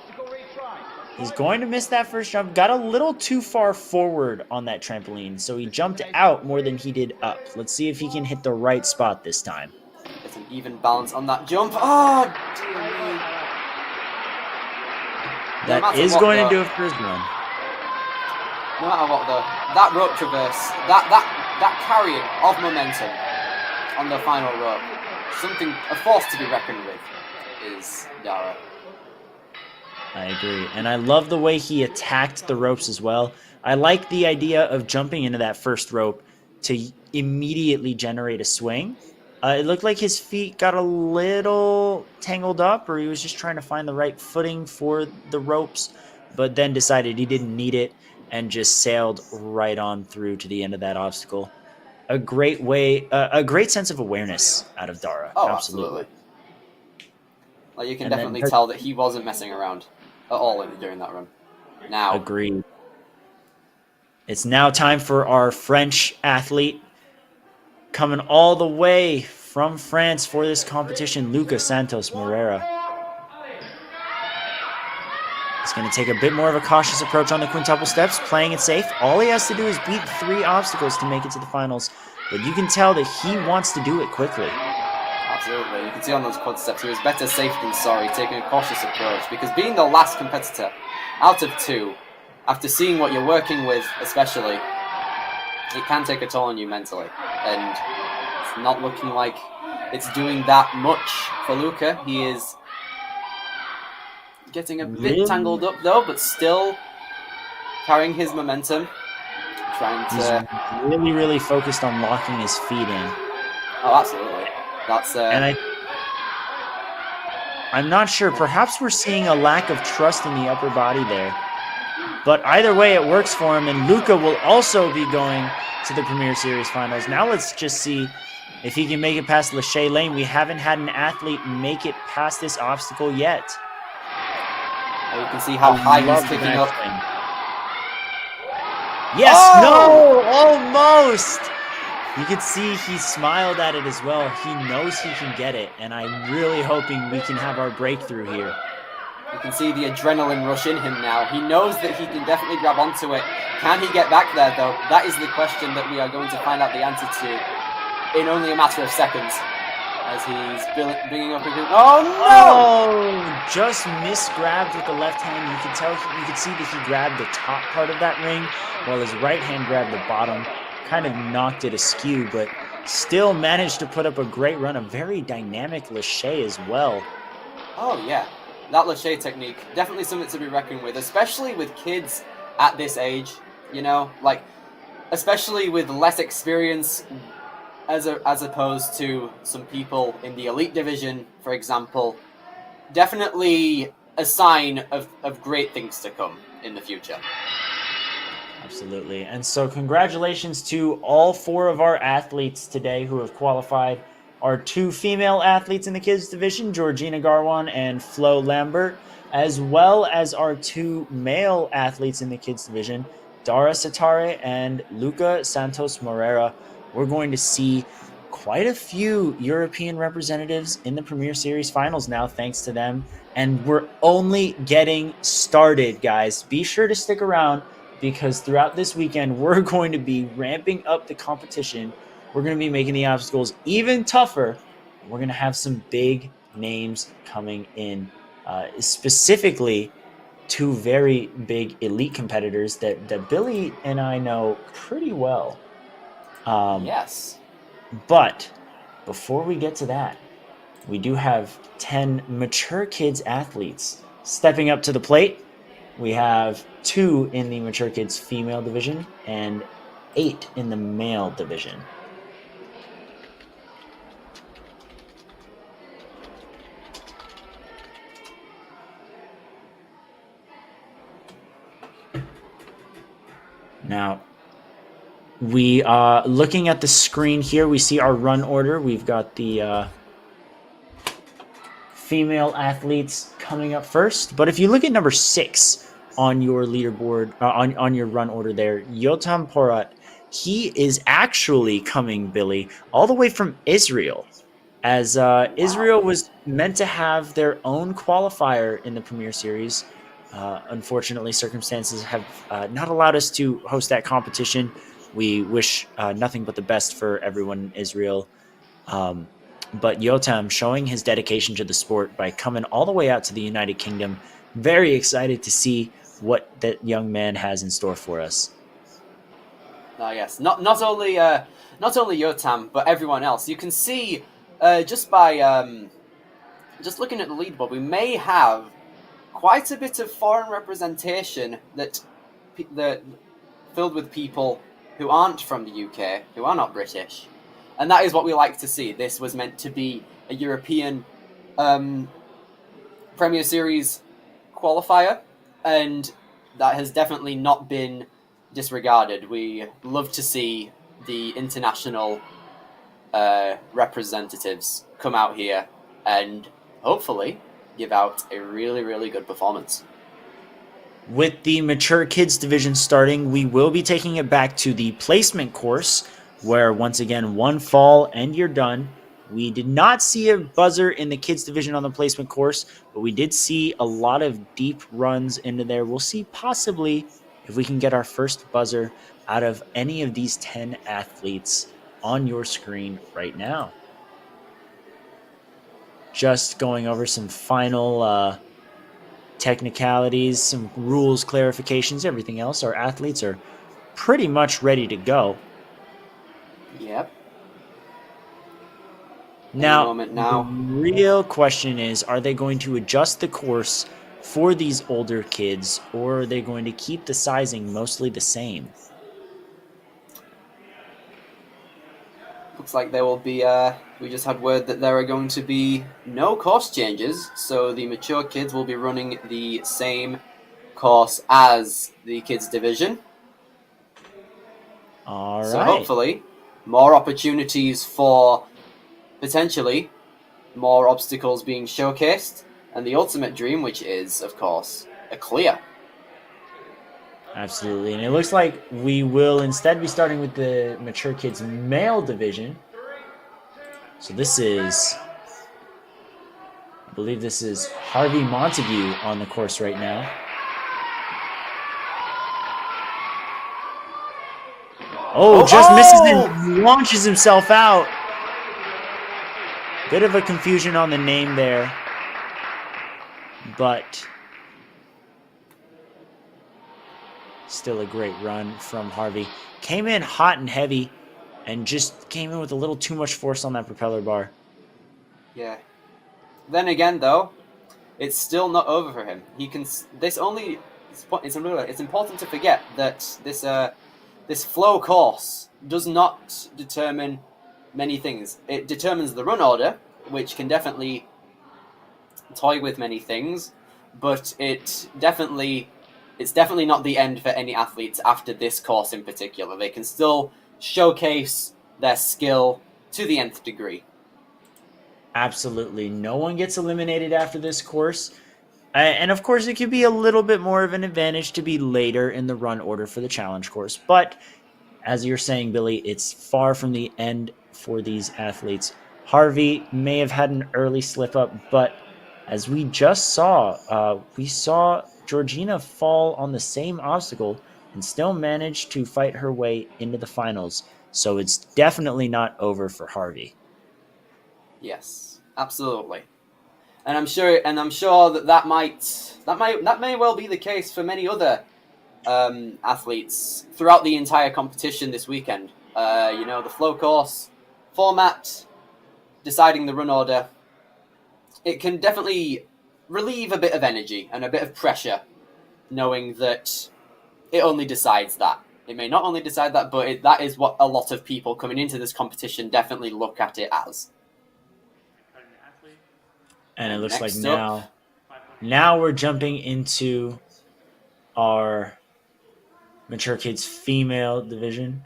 He's going to miss that first jump. Got a little too far forward on that trampoline, so he jumped out more than he did up. Let's see if he can hit the right spot this time. It's an even balance on that jump. Oh, dear me. That is going to do it for his run. No matter what, though, that rope traverse, that carrying of momentum on the final rope, a force to be reckoned with, is Dara. I agree. And I love the way he attacked the ropes as well. I like the idea of jumping into that first rope to immediately generate a swing. It looked like his feet got a little tangled up, or he was just trying to find the right footing for the ropes, but then decided he didn't need it and just sailed right on through to the end of that obstacle. A great way, a great sense of awareness out of Dara. Oh, absolutely. Like, you can And definitely then tell that he wasn't messing around at all during that run. Now, agreed. It's now time for our French athlete coming all the way from France for this competition, Luca Santos Moreira. He's going to take a bit more of a cautious approach on the quintuple steps, playing it safe. All he has to do is beat 3 obstacles to make it to the finals, but you can tell that he wants to do it quickly. absolutely, you can see on those quad steps, he was better safe than sorry, taking a cautious approach, because being the last competitor out of 2, after seeing what you're working with especially, it can take a toll on you mentally, and it's not looking like it's doing that much for Luca. He is getting a bit tangled up though, but still carrying his momentum, trying to... He's really focused on locking his feet in. Oh, absolutely. That's And I'm not sure. Perhaps we're seeing a lack of trust in the upper body there. But either way, it works for him, and Luca will also be going to the Premier Series Finals. Now let's just see if he can make it past Lachey Lane. We haven't had an athlete make it past this obstacle yet. you can see how high he's kicking up. Yes, Oh! no, almost. You can see he smiled at it as well. He knows he can get it, and I'm really hoping we can have our breakthrough here. You can see the adrenaline rush in him now. He knows that he can definitely grab onto it. Can he get back there, though? That is the question that we are going to find out the answer to in only a matter of seconds. As he's bringing up again. Oh, no! Oh, just misgrabbed with the left hand. You can tell, you can see that he grabbed the top part of that ring, while his right hand grabbed the bottom. Kind of knocked it askew, but still managed to put up a great run. A very dynamic Lachey as well. Oh, yeah. That Lachey technique, definitely something to be reckoned with, especially with kids at this age, you know, like, especially with less experience as opposed to some people in the elite division, for example. Definitely a sign of great things to come in the future. Absolutely. And so congratulations to all 4 of our athletes today who have qualified. Our 2 female athletes in the kids division, Georgina Garwan and Flo Lambert, as well as our 2 male athletes in the kids division, Dara Satare and Luca Santos Moreira. We're going to see quite a few European representatives in the Premier Series finals now, thanks to them. And we're only getting started, guys. Be sure to stick around, because throughout this weekend, we're going to be ramping up the competition. We're going to be making the obstacles even tougher. We're going to have some big names coming in, specifically 2 very big elite competitors that Billy and I know pretty well. Yes. But before we get to that, we do have 10 mature kids athletes stepping up to the plate. We have 2 in the mature kids female division and 8 in the male division. Now, we are looking at the screen here. We see our run order. We've got the female athletes coming up first. But if you look at number 6 on your leaderboard, on your run order there, Yotam Porat, he is actually coming, Billy, all the way from Israel. As Israel was meant to have their own qualifier in the Premier Series. Unfortunately, circumstances have not allowed us to host that competition. We wish nothing but the best for everyone in Israel. But Yotam showing his dedication to the sport by coming all the way out to the United Kingdom. Very excited to see what that young man has in store for us. Yes, not only Yotam, but everyone else. You can see just by just looking at the leaderboard, we may have quite a bit of foreign representation that filled with people who aren't from the UK, who are not British, and that is what we like to see. This was meant to be a European Premier Series qualifier, and that has definitely not been disregarded. We love to see the international representatives come out here and hopefully give out a really, really good performance. With the mature kids division starting, we will be taking it back to the placement course, where once again, one fall and you're done. We did not see a buzzer in the kids division on the placement course, but we did see a lot of deep runs into there. We'll see possibly if we can get our first buzzer out of any of these 10 athletes on your screen right now. Just going over some final technicalities, some rules clarifications, everything else. Our athletes are pretty much ready to go. Yep. Now, now. the real question is, are they going to adjust the course for these older kids, or are they going to keep the sizing mostly the same? Looks like there will be, we just had word that there are going to be no course changes, so the mature kids will be running the same course as the kids division. All right. So hopefully, more opportunities for potentially more obstacles being showcased, and the ultimate dream, which is, of course, a clear. Absolutely. And it looks like we will instead be starting with the mature kids male division. So this is, I believe this is Harvey Montague on the course right now. Oh, just misses and launches himself out. Bit of a confusion on the name there. But still a great run from Harvey. Came in hot and heavy and just came in with a little too much force on that propeller bar. Yeah. Then again, though, it's still not over for him. He can. It's important to forget that this flow course does not determine many things. It determines the run order, which can definitely toy with many things, but it's definitely not the end for any athletes after this course in particular. They can still showcase their skill to the nth degree. Absolutely. No one gets eliminated after this course. And of course, it could be a little bit more of an advantage to be later in the run order for the challenge course. But as you're saying, Billy, it's far from the end for these athletes. Harvey may have had an early slip up, but as we just saw, we saw Georgina fall on the same obstacle and still managed to fight her way into the finals. So it's definitely not over for Harvey. Yes, absolutely. And I'm sure that may well be the case for many other athletes throughout the entire competition this weekend. The flow course format, deciding the run order, it can definitely relieve a bit of energy and a bit of pressure, knowing that it only decides that. It may not only decide that, but that is what a lot of people coming into this competition definitely look at it as. And it looks like now we're jumping into our mature kids female division.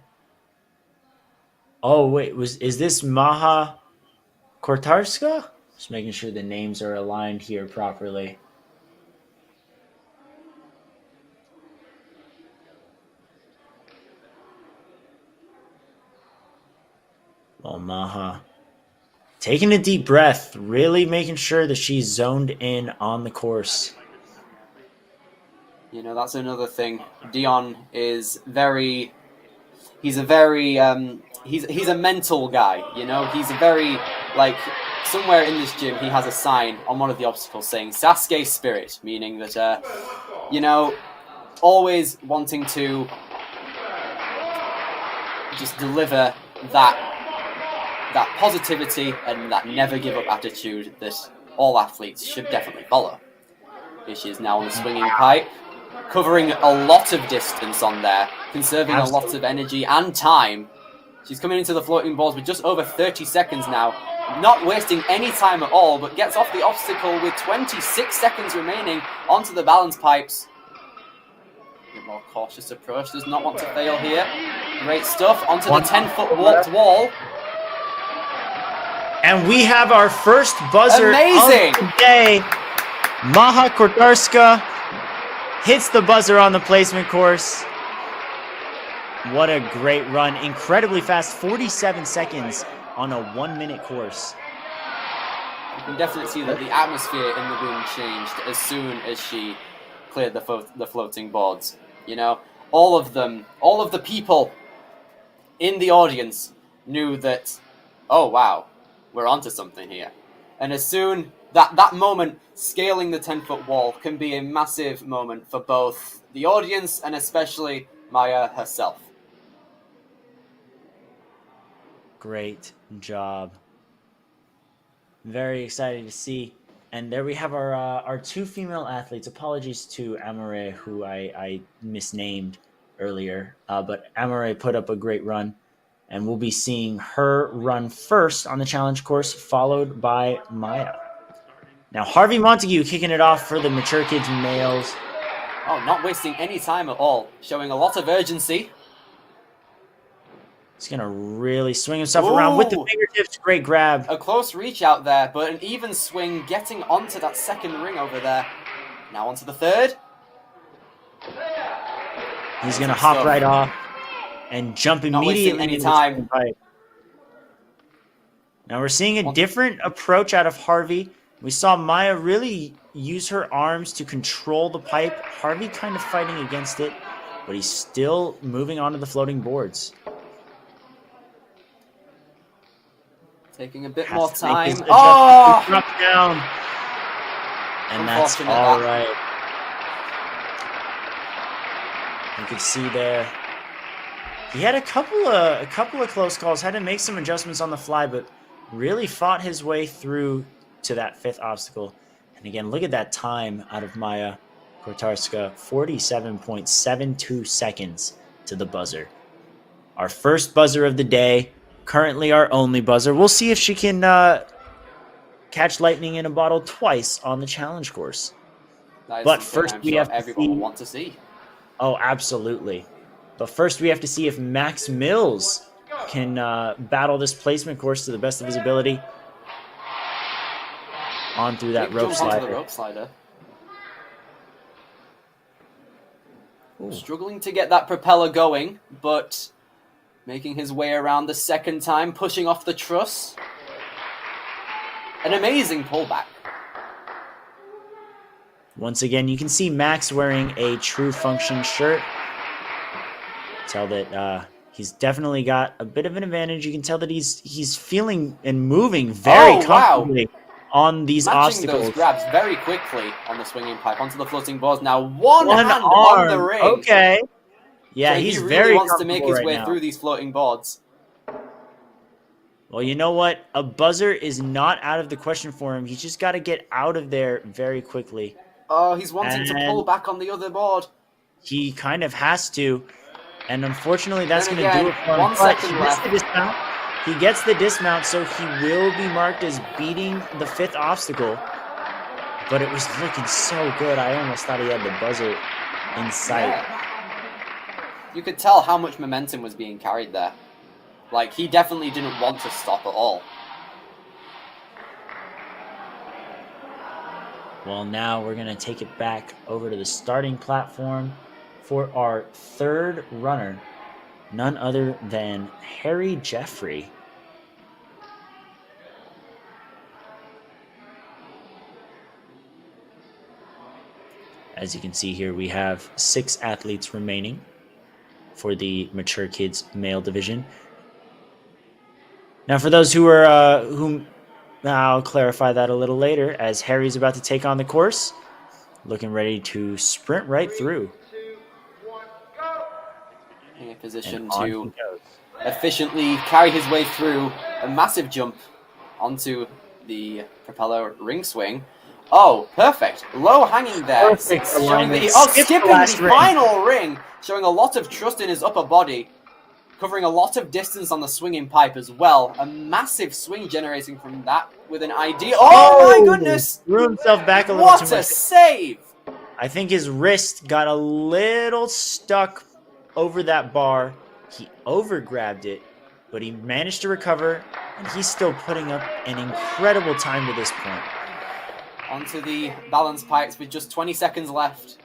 Oh wait, is this Maha Kortarska? Just making sure the names are aligned here properly. Oh, Maha. Taking a deep breath, really making sure that she's zoned in on the course. That's another thing. Dion is he's a mental guy, he's a very, somewhere in this gym he has a sign on one of the obstacles saying Sasuke spirit, meaning that, always wanting to just deliver that positivity and that never give up attitude that all athletes should definitely follow. Here she is now on the swinging pipe, covering a lot of distance on there, conserving a lot of energy and time. She's coming into the floating balls with just over 30 seconds now, not wasting any time at all, but gets off the obstacle with 26 seconds remaining onto the balance pipes. A bit more cautious approach, does not want to fail here. Great stuff, onto the 10-foot warped wall. And we have our first buzzer Amazing! of the day. Maha Kotarska hits the buzzer on the placement course. What a great run. Incredibly fast, 47 seconds on a 1-minute course. You can definitely see that the atmosphere in the room changed as soon as she cleared the floating boards. You know, all of the people in the audience knew that, oh wow, we're onto something here. And as soon that moment, scaling the 10-foot wall can be a massive moment for both the audience and especially Maya herself. Great job. Very excited to see. And there we have our two female athletes. Apologies to Amore, who I misnamed earlier. But Amore put up a great run. And we'll be seeing her run first on the challenge course, followed by Maya. Now, Harvey Montague kicking it off for the Mature Kids males. Oh, not wasting any time at all. Showing a lot of urgency. He's going to really swing himself around with the fingertips. Great grab. A close reach out there, but an even swing getting onto that second ring over there. Now onto the third. He's going to hop right off and jump immediately any into time. the pipe. Now we're seeing a different approach out of Harvey. We saw Maya really use her arms to control the pipe. Harvey kind of fighting against it, but he's still moving onto the floating boards. Taking a bit more time. Oh! Drop down. And that's all right. You can see there. He had a couple of close calls, had to make some adjustments on the fly, but really fought his way through to that fifth obstacle. And again, look at that time out of Maya Kotarska, 47.72 seconds to the buzzer. Our first buzzer of the day, currently our only buzzer. We'll see if she can catch lightning in a bottle twice on the challenge course. But first we have everyone will want to see. Oh, absolutely. But first we have to see if Max Mills can battle this placement course to the best of his ability. On through that rope slider. Struggling to get that propeller going, but making his way around the second time, pushing off the truss. An amazing pullback. Once again, you can see Max wearing a True Function shirt. Tell that he's definitely got a bit of an advantage. You can tell that he's feeling and moving very comfortably on these obstacles. Those grabs very quickly on the swinging pipe onto the floating boards. Now one hand arm on the ring. Okay. Yeah, so he's he really very wants to make his right way now through these floating boards. Well, you know what? A buzzer is not out of the question for him. He's just got to get out of there very quickly. Oh, he's wanting to pull back on the other board. He kind of has to. And unfortunately, that's going to do it for him. 1 second left. He gets the dismount, so he will be marked as beating the fifth obstacle. But it was looking so good. I almost thought he had the buzzer in sight. Yeah. You could tell how much momentum was being carried there. Like, he definitely didn't want to stop at all. Well, now we're going to take it back over to the starting platform for our third runner, none other than Harry Jeffrey. As you can see here, we have 6 athletes remaining for the Mature Kids male division. Now, for those who are I'll clarify that a little later, as Harry's about to take on the course, looking ready to sprint right through. In a position to efficiently carry his way through a massive jump onto the propeller ring swing. Oh, perfect. Low hanging there. Perfect alignment. Skipping the final ring, showing a lot of trust in his upper body. Covering a lot of distance on the swinging pipe as well. A massive swing generating from that with an idea. Oh my goodness! Threw himself back a little too much. What a save! I think his wrist got a little stuck over that bar. He overgrabbed it, but he managed to recover, and he's still putting up an incredible time to this point. onto the balance pipes with just 20 seconds left.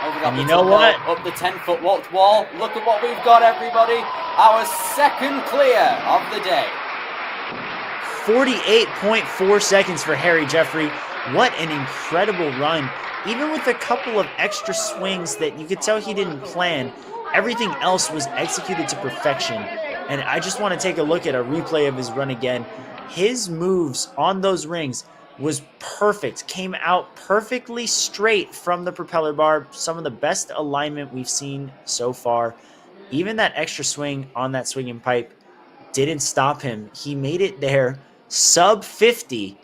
Over that And you know what? Up the 10-foot walked wall. Look at what we've got, everybody. Our second clear of the day. 48.4 seconds for Harry Jeffrey. What an incredible run. Even with a couple of extra swings that you could tell he didn't plan, everything else was executed to perfection. And I just want to take a look at a replay of his run again. His moves on those rings was perfect, came out perfectly straight from the propeller bar. Some of the best alignment we've seen so far. Even that extra swing on that swinging pipe didn't stop him. He made it there sub 50.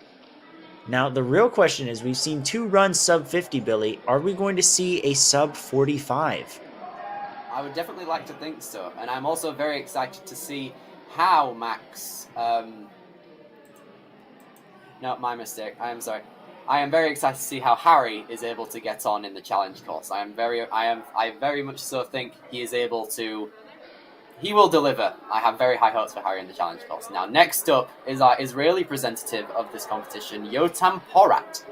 Now, the real question is, we've seen 2 runs sub 50, Billy. Are we going to see a sub 45? I would definitely like to think so. And I'm also very excited to see how Max... No, my mistake. I am sorry. I am very excited to see how Harry is able to get on in the challenge course. I very much so think he is able to. He will deliver. I have very high hopes for Harry in the challenge course. Now, next up is our Israeli representative of this competition, Yotam Porat.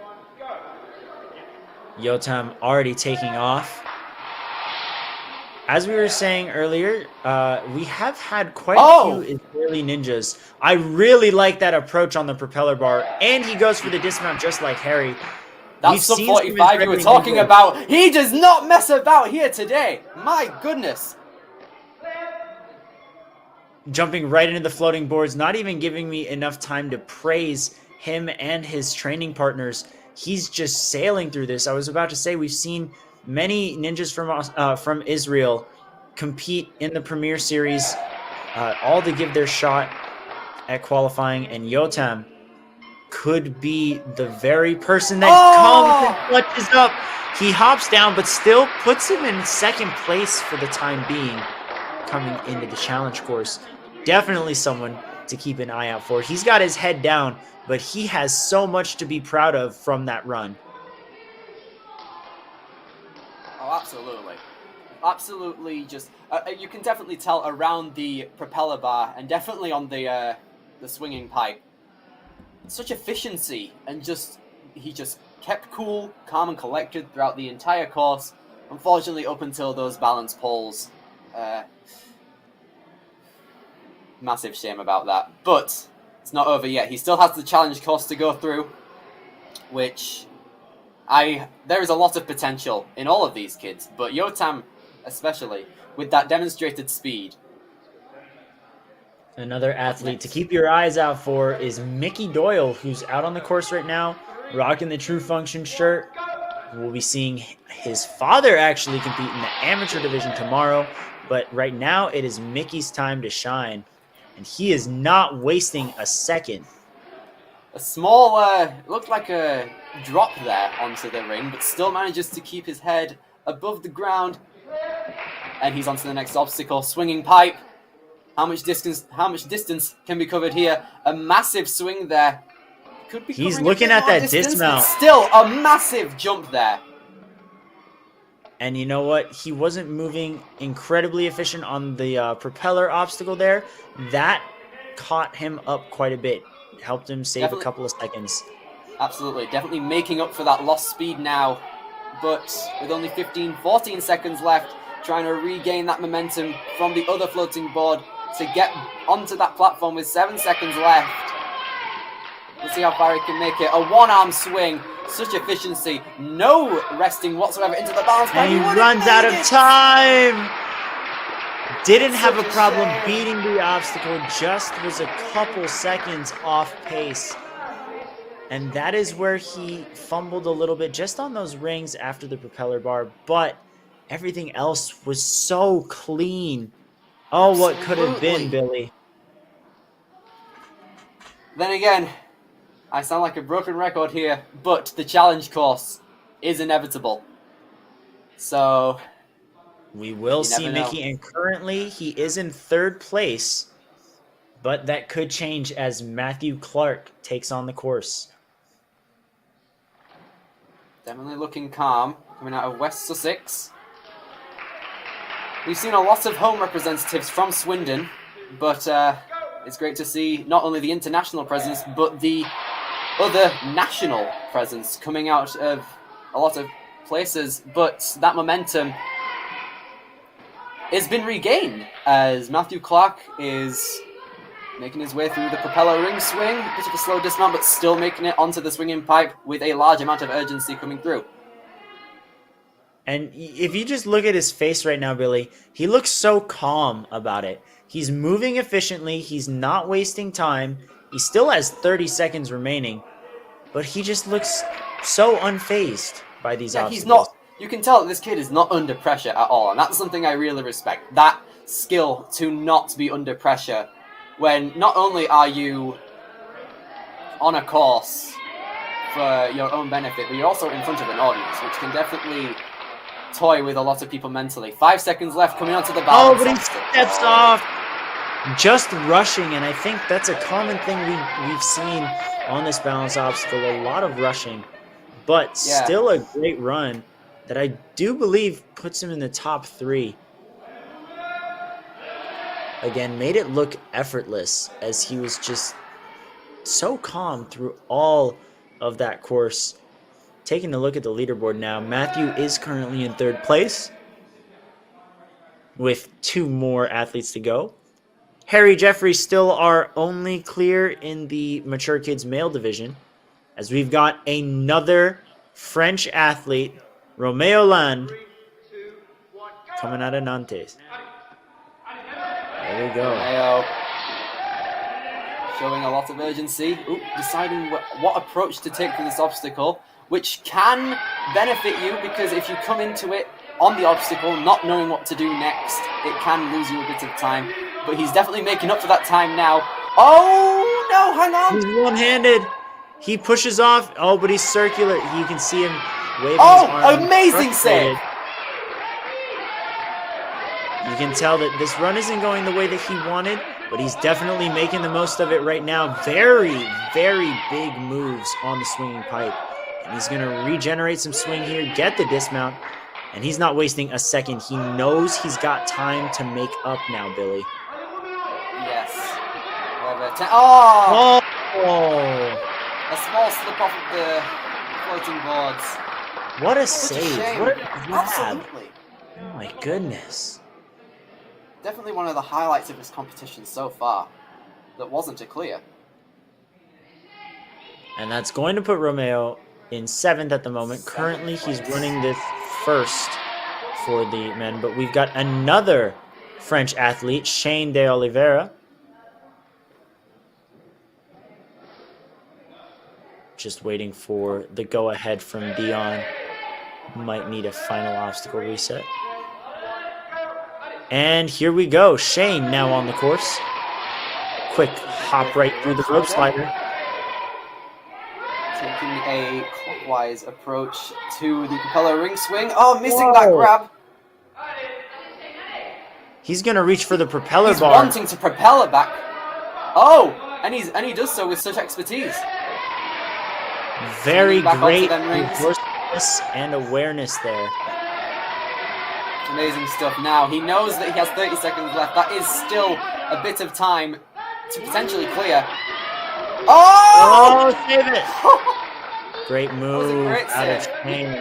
Yotam already taking off. As we were saying earlier, we have had quite a few Israeli ninjas. I really like that approach on the propeller bar, and he goes for the dismount just like Harry. That's sub 45 you were talking about. He does not mess about here today. My goodness. Jumping right into the floating boards, not even giving me enough time to praise him and his training partners. He's just sailing through this. I was about to say, we've seen many ninjas from Israel compete in the Premier Series, all to give their shot at qualifying, and Yotam could be the very person that comes and clutches up. He hops down, but still puts him in second place for the time being, coming into the challenge course. Definitely someone to keep an eye out for. He's got his head down, but he has so much to be proud of from that run. Oh, absolutely. Absolutely, just you can definitely tell around the propeller bar and definitely on the swinging pipe. Such efficiency, and he just kept cool, calm and collected throughout the entire course. Unfortunately, up until those balance poles, massive shame about that. But it's not over yet. He still has the challenge course to go through, which there is a lot of potential in all of these kids, but Yotam especially, with that demonstrated speed. Another athlete to keep your eyes out for is Mickey Doyle, who's out on the course right now, rocking the True Function shirt. We'll be seeing his father actually compete in the amateur division tomorrow, but right now it is Mickey's time to shine, and he is not wasting a second. A small, looked like a drop there onto the ring, but still manages to keep his head above the ground. And he's onto the next obstacle, swinging pipe. How much distance can be covered here? A massive swing there. Could be. He's looking at that dismount. Still a massive jump there. And you know what? He wasn't moving incredibly efficient on the propeller obstacle there. That caught him up quite a bit. Helped him save a couple of seconds. Absolutely. Definitely making up for that lost speed now. But with only 14 seconds left, trying to regain that momentum from the other floating board to get onto that platform with 7 seconds left. Let's see how far he can make it. A one-arm swing. Such efficiency. No resting whatsoever into the balance. And he runs out of time. Didn't have a problem beating the obstacle. Just was a couple seconds off pace. And that is where he fumbled a little bit just on those rings after the propeller bar. But everything else was so clean. Oh, what could have been, Billy. Then again, I sound like a broken record here, but the challenge course is inevitable. So we will see Mickey, and currently he is in 3rd place, but that could change as Matthew Clark takes on the course. Definitely looking calm, coming out of West Sussex. We've seen a lot of home representatives from Swindon, but it's great to see not only the international presence, but the other national presence coming out of a lot of places, but that momentum has been regained as Matthew Clark is making his way through the propeller ring swing. A bit of a slow dismount, but still making it onto the swinging pipe with a large amount of urgency coming through. And if you just look at his face right now, Billy, he looks so calm about it. He's moving efficiently. He's not wasting time. He still has 30 seconds remaining, but he just looks so unfazed by these obstacles. He's not. You can tell that this kid is not under pressure at all, and that's something I really respect. That skill to not be under pressure when not only are you on a course for your own benefit, but you're also in front of an audience, which can definitely toy with a lot of people mentally. 5 seconds left coming onto the balance. Oh, but he steps off. Just rushing, and I think that's a common thing we've seen on this balance obstacle. A lot of rushing, but still a great run that I do believe puts him in the top 3. Again, made it look effortless as he was just so calm through all of that course. Taking a look at the leaderboard now, Matthew is currently in 3rd place with 2 more athletes to go. Harry Jeffrey still our only clear in the mature kids male division, as we've got another French athlete, Romeo Land, coming out of Nantes. There we go. Romeo showing a lot of urgency. Deciding what approach to take to this obstacle, which can benefit you, because if you come into it on the obstacle not knowing what to do next, it can lose you a bit of time. But he's definitely making up for that time now. Oh, no, hang on. He's one-handed. He pushes off. Oh, but he's circular. You can see him waving his arm. Amazing save. You can tell that this run isn't going the way that he wanted, but he's definitely making the most of it right now. Very, very big moves on the swinging pipe. And he's going to regenerate some swing here, get the dismount, and he's not wasting a second. He knows he's got time to make up now, Billy. Yes. Oh! A small slip off of the floating boards. What a save. What a grab. Absolutely. Oh my goodness. Definitely one of the highlights of this competition so far that wasn't a clear. And that's going to put Romeo in 7th at the moment. Currently, he's running this first for the men, but we've got another French athlete, Shane de Oliveira. Just waiting for the go-ahead from Dion. Might need a final obstacle reset. And here we go. Shane now on the course. Quick hop right through the rope slider. Taking a clockwise approach to the propeller ring swing. Oh, missing that grab. He's going to reach for the propeller bar. He's wanting to propel it back. Oh, and he does so with such expertise. Very great resourcefulness and awareness there. Amazing stuff now. He knows that he has 30 seconds left. That is still a bit of time to potentially clear. Oh! Oh, save it! Great move out of Shane.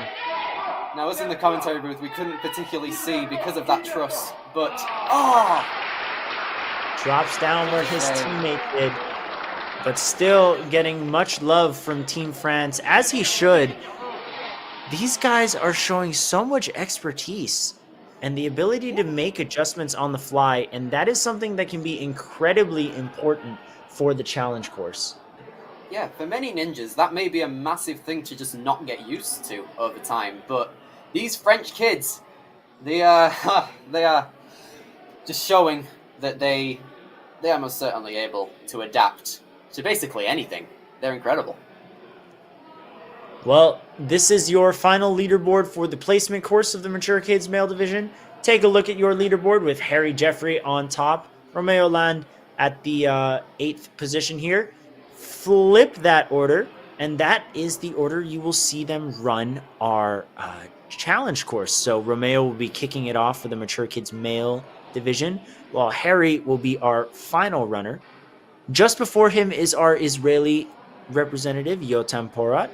Now, us in the commentary booth, we couldn't particularly see because of that truss, but drops down where his teammate did, but still getting much love from Team France, as he should. These guys are showing so much expertise and the ability to make adjustments on the fly, and that is something that can be incredibly important for the challenge course. Yeah, for many ninjas, that may be a massive thing to just not get used to over time, but these French kids, they are just showing that they are most certainly able to adapt to basically anything. They're incredible. Well, this is your final leaderboard for the placement course of the Mature Kids Male Division. Take a look at your leaderboard with Harry Jeffrey on top, Romeo Land at the 8th position here. Flip that order, and that is the order you will see them run our challenge course. So Romeo will be kicking it off for the Mature Kids Male Division, while Harry will be our final runner. Just before him is our Israeli representative Yotam Porat,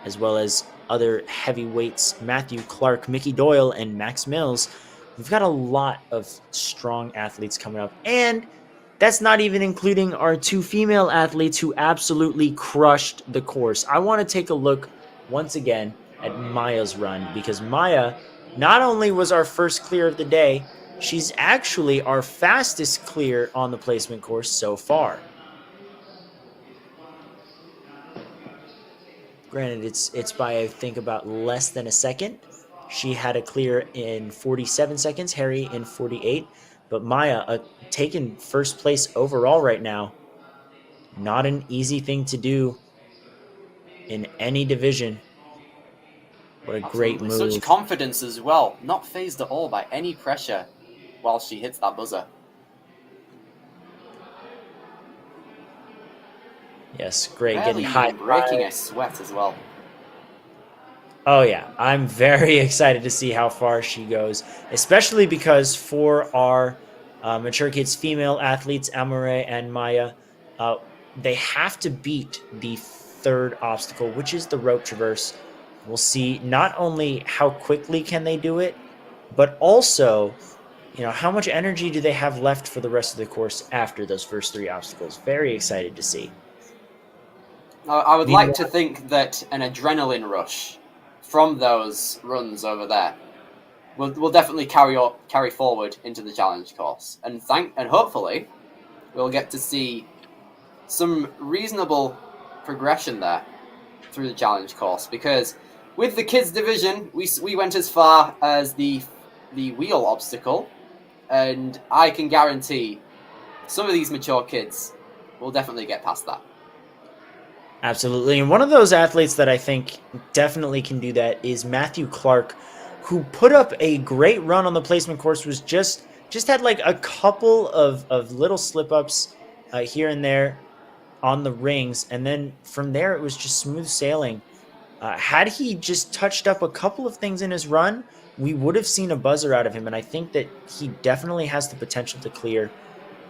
as well as other heavyweights Matthew Clark, Mickey Doyle, and Max Mills. We've got a lot of strong athletes coming up, and that's not even including our two female athletes who absolutely crushed the course. I want to take a look once again at Maya's run, because Maya not only was our first clear of the day, she's actually our fastest clear on the placement course so far. Granted, it's by, I think, about less than a second. She had a clear in 47 seconds, Harry in 48. But Maya, taking first place overall right now, not an easy thing to do in any division. What a great Absolutely. move. Such confidence as well, not phased at all by any pressure while she hits that buzzer. Yes, great. Barely Getting high. breaking a sweat as well. Oh, yeah. I'm very excited to see how far she goes, especially because for our Mature Kids female athletes, Amore and Maya, they have to beat the third obstacle, which is the rope traverse. We'll see not only how quickly can they do it, but also, how much energy do they have left for the rest of the course after those first three obstacles. Very excited to see. I would like to think that an adrenaline rush from those runs over there will definitely carry forward into the challenge course, and hopefully we'll get to see some reasonable progression there through the challenge course, because with the kids division we went as far as the wheel obstacle, and I can guarantee some of these mature kids will definitely get past that. Absolutely. And one of those athletes that I think definitely can do that is Matthew Clark, who put up a great run on the placement course, was just had like a couple of little slip ups here and there on the rings. And then from there, it was just smooth sailing. Had he just touched up a couple of things in his run, we would have seen a buzzer out of him. And I think that he definitely has the potential to clear.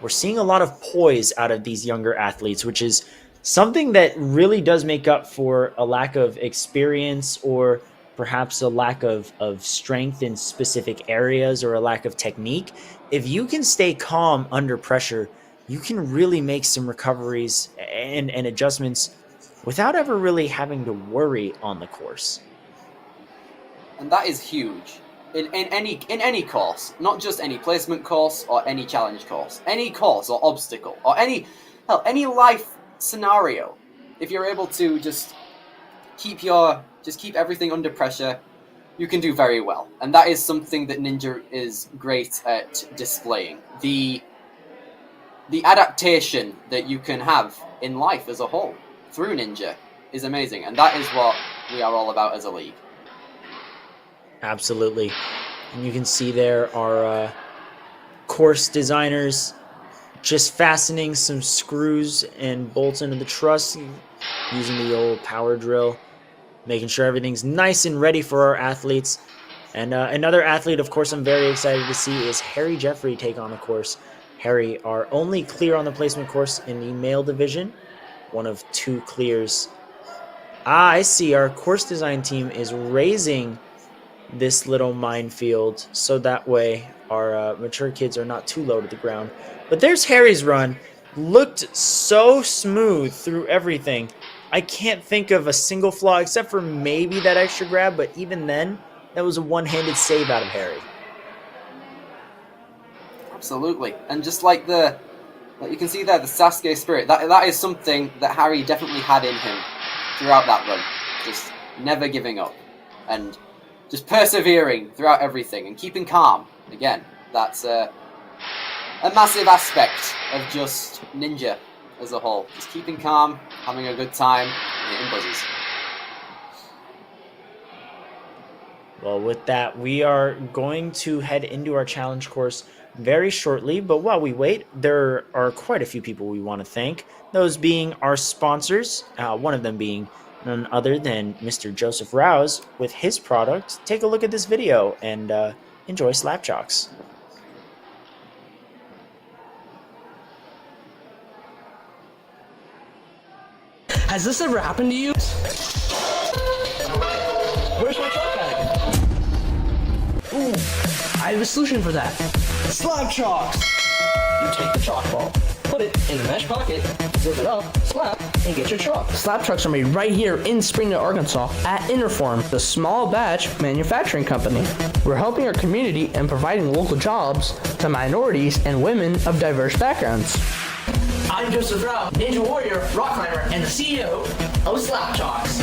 We're seeing a lot of poise out of these younger athletes, which is something that really does make up for a lack of experience, or perhaps a lack of strength in specific areas, or a lack of technique. If you can stay calm under pressure, you can really make some recoveries and adjustments without ever really having to worry on the course. And that is huge in any course, not just any placement course or any challenge course, any course or obstacle or any life scenario. If you're able to just keep everything under pressure, you can do very well. And that is something that Ninja is great at displaying. The adaptation that you can have in life as a whole through Ninja is amazing, and that is what we are all about as a league. Absolutely. And you can see there our course designers just fastening some screws and bolts into the truss using the old power drill, making sure everything's nice and ready for our athletes. And another athlete, of course, I'm very excited to see is Harry Jeffrey take on the course. Harry, our only clear on the placement course in the male division, one of two clears. I see our course design team is raising this little minefield so that way our mature kids are not too low to the ground. But there's Harry's run. Looked so smooth through everything. I can't think of a single flaw except for maybe that extra grab, but even then, that was a one-handed save out of Harry. Absolutely. And just like you can see there, the Sasuke spirit, that is something that Harry definitely had in him throughout that run. Just never giving up. And just persevering throughout everything and keeping calm. Again, that's a massive aspect of just Ninja as a whole. Just keeping calm, having a good time, and hitting buzzers. Well, with that, we are going to head into our challenge course very shortly. But while we wait, there are quite a few people we want to thank. Those being our sponsors, one of them being none other than Mr. Joseph Rouse with his product. Take a look at this video and enjoy Slapchalks. Has this ever happened to you? Where's my chalk bag? Ooh, I have a solution for that. Slab chalks! You take the chalk ball, put it in the mesh pocket, zip it up, slap, and get your chalk. Slab chalks are made right here in Springdale, Arkansas at Interform, the small batch manufacturing company. We're helping our community and providing local jobs to minorities and women of diverse backgrounds. I'm Joseph Rao, Ninja Warrior, rock climber, and the CEO of Slap Chalks.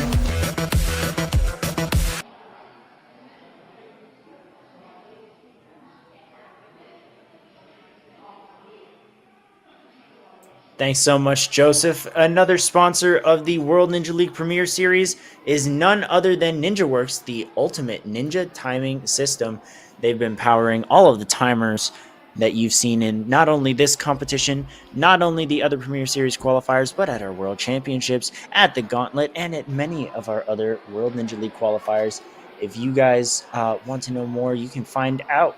Thanks so much, Joseph. Another sponsor of the World Ninja League Premier Series is none other than NinjaWorks, the ultimate ninja timing system. They've been powering all of the timers that you've seen in not only this competition, not only the other Premier Series qualifiers, but at our World Championships, at the Gauntlet, and at many of our other World Ninja League qualifiers. If you guys want to know more, you can find out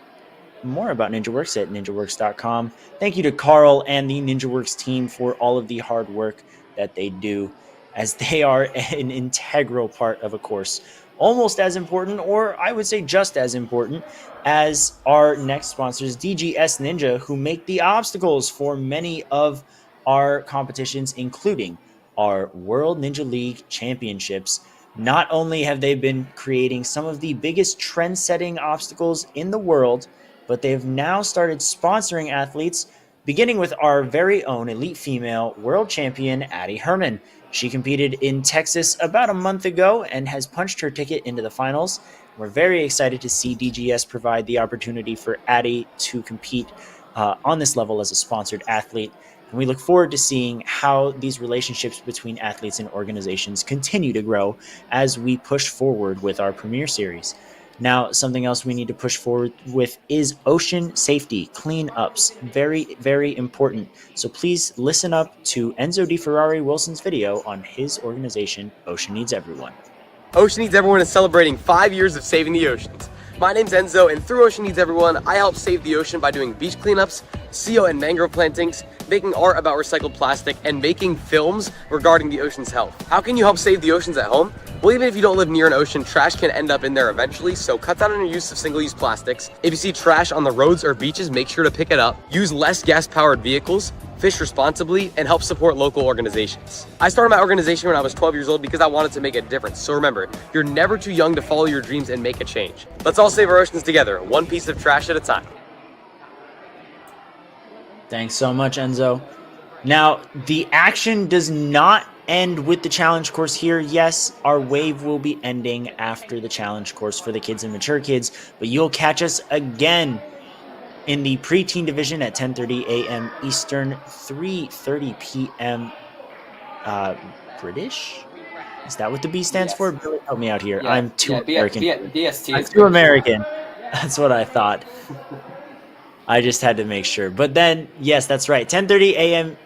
more about NinjaWorks at ninjaworks.com. Thank you to Carl and the NinjaWorks team for all of the hard work that they do, as they are an integral part of a course. Almost as important, or I would say just as important, as our next sponsors, DGS Ninja, who make the obstacles for many of our competitions, including our World Ninja League Championships. Not only have they been creating some of the biggest trend-setting obstacles in the world, but they've now started sponsoring athletes, beginning with our very own elite female world champion, Addie Herman. She competed in Texas about a month ago and has punched her ticket into the finals. We're very excited to see DGS provide the opportunity for Addie to compete on this level as a sponsored athlete. And we look forward to seeing how these relationships between athletes and organizations continue to grow as we push forward with our Premier Series. Now, something else we need to push forward with is ocean safety cleanups. Very, very important. So please listen up to Enzo Di Ferrari Wilson's video on his organization, Ocean Needs Everyone. Ocean Needs Everyone is celebrating 5 years of saving the oceans. My name's Enzo, and through Ocean Needs Everyone, I help save the ocean by doing beach cleanups, CO and mangrove plantings, making art about recycled plastic, and making films regarding the ocean's health. How can you help save the oceans at home? Well, even if you don't live near an ocean, trash can end up in there eventually, so cut down on your use of single-use plastics. If you see trash on the roads or beaches, make sure to pick it up. Use less gas-powered vehicles, fish responsibly, and help support local organizations. I started my organization when I was 12 years old because I wanted to make a difference. So remember, you're never too young to follow your dreams and make a change. Let's all save our oceans together, one piece of trash at a time. Thanks so much, Enzo. Now, the action does not end with the challenge course here. Yes, our wave will be ending after the challenge course for the kids and mature kids, but you'll catch us again in the preteen division at 10:30 a.m. Eastern, 3:30 p.m. British? Is that what the B stands for? Billy, help me out here. I'm too American. BST I'm too American. That's what I thought. I just had to make sure. But then, yes, that's right. 10:30 a.m.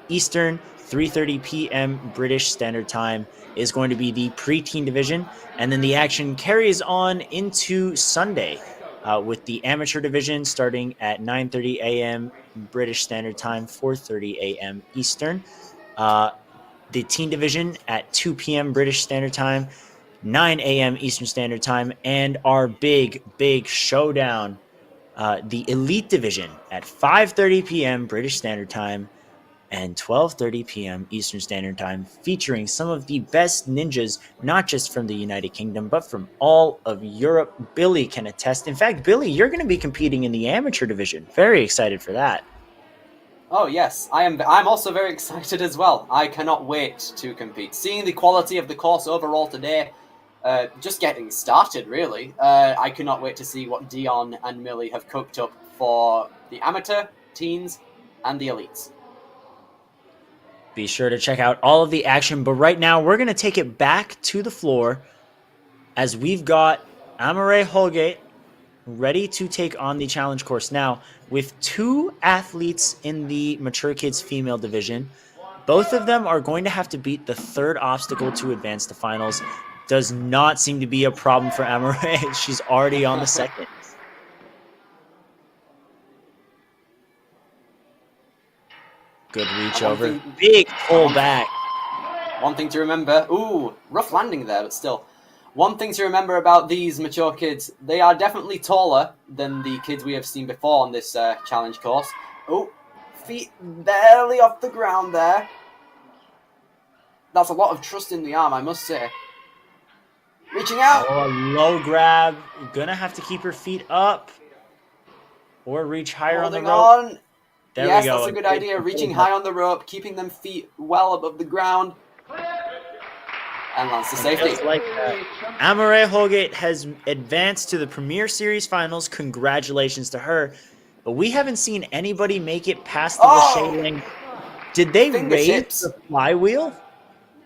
Eastern, 3:30 p.m. British Standard Time is going to be the preteen division. And then the action carries on into Sunday with the amateur division starting at 9:30 a.m. British Standard Time, 4:30 a.m. Eastern. The teen division at 2 p.m. British Standard Time, 9 a.m. Eastern Standard Time. And our big showdown, the elite division at 5:30 p.m. British Standard Time and 12:30 p.m. Eastern Standard Time, featuring some of the best ninjas, not just from the United Kingdom, but from all of Europe. Billy can attest. In fact, Billy, you're going to be competing in the amateur division. Very excited for that. Oh yes, I'm also very excited as well. I cannot wait to compete. Seeing the quality of the course overall today, just getting started really. I cannot wait to see what Dion and Millie have cooked up for the amateur, teens, and the elites. Be sure to check out all of the action, but right now we're going to take it back to the floor as we've got Amare Holgate ready to take on the challenge course. Now, with two athletes in the mature kids female division, both of them are going to have to beat the third obstacle to advance to finals. Does not seem to be a problem for Amare. She's already on the second. Good reach over. Big pull back. one thing to remember. Ooh, rough landing there, but still. One thing to remember about these mature kids, they are definitely taller than the kids we have seen before on this challenge course. Oh, feet barely off the ground there. That's a lot of trust in the arm, I must say. Reaching out. Oh, a low grab. You're going to have to keep her feet up or reach higher on the Holding rope. on. There Yes, we go. that's a good idea. Reaching high on the rope, keeping them feet well above the ground. And lands to safety. Just like that. Amare Holgate has advanced to the Premier Series Finals. Congratulations to her. But we haven't seen anybody make it past the Lachey lane. Did they raise Fingertips. the flywheel?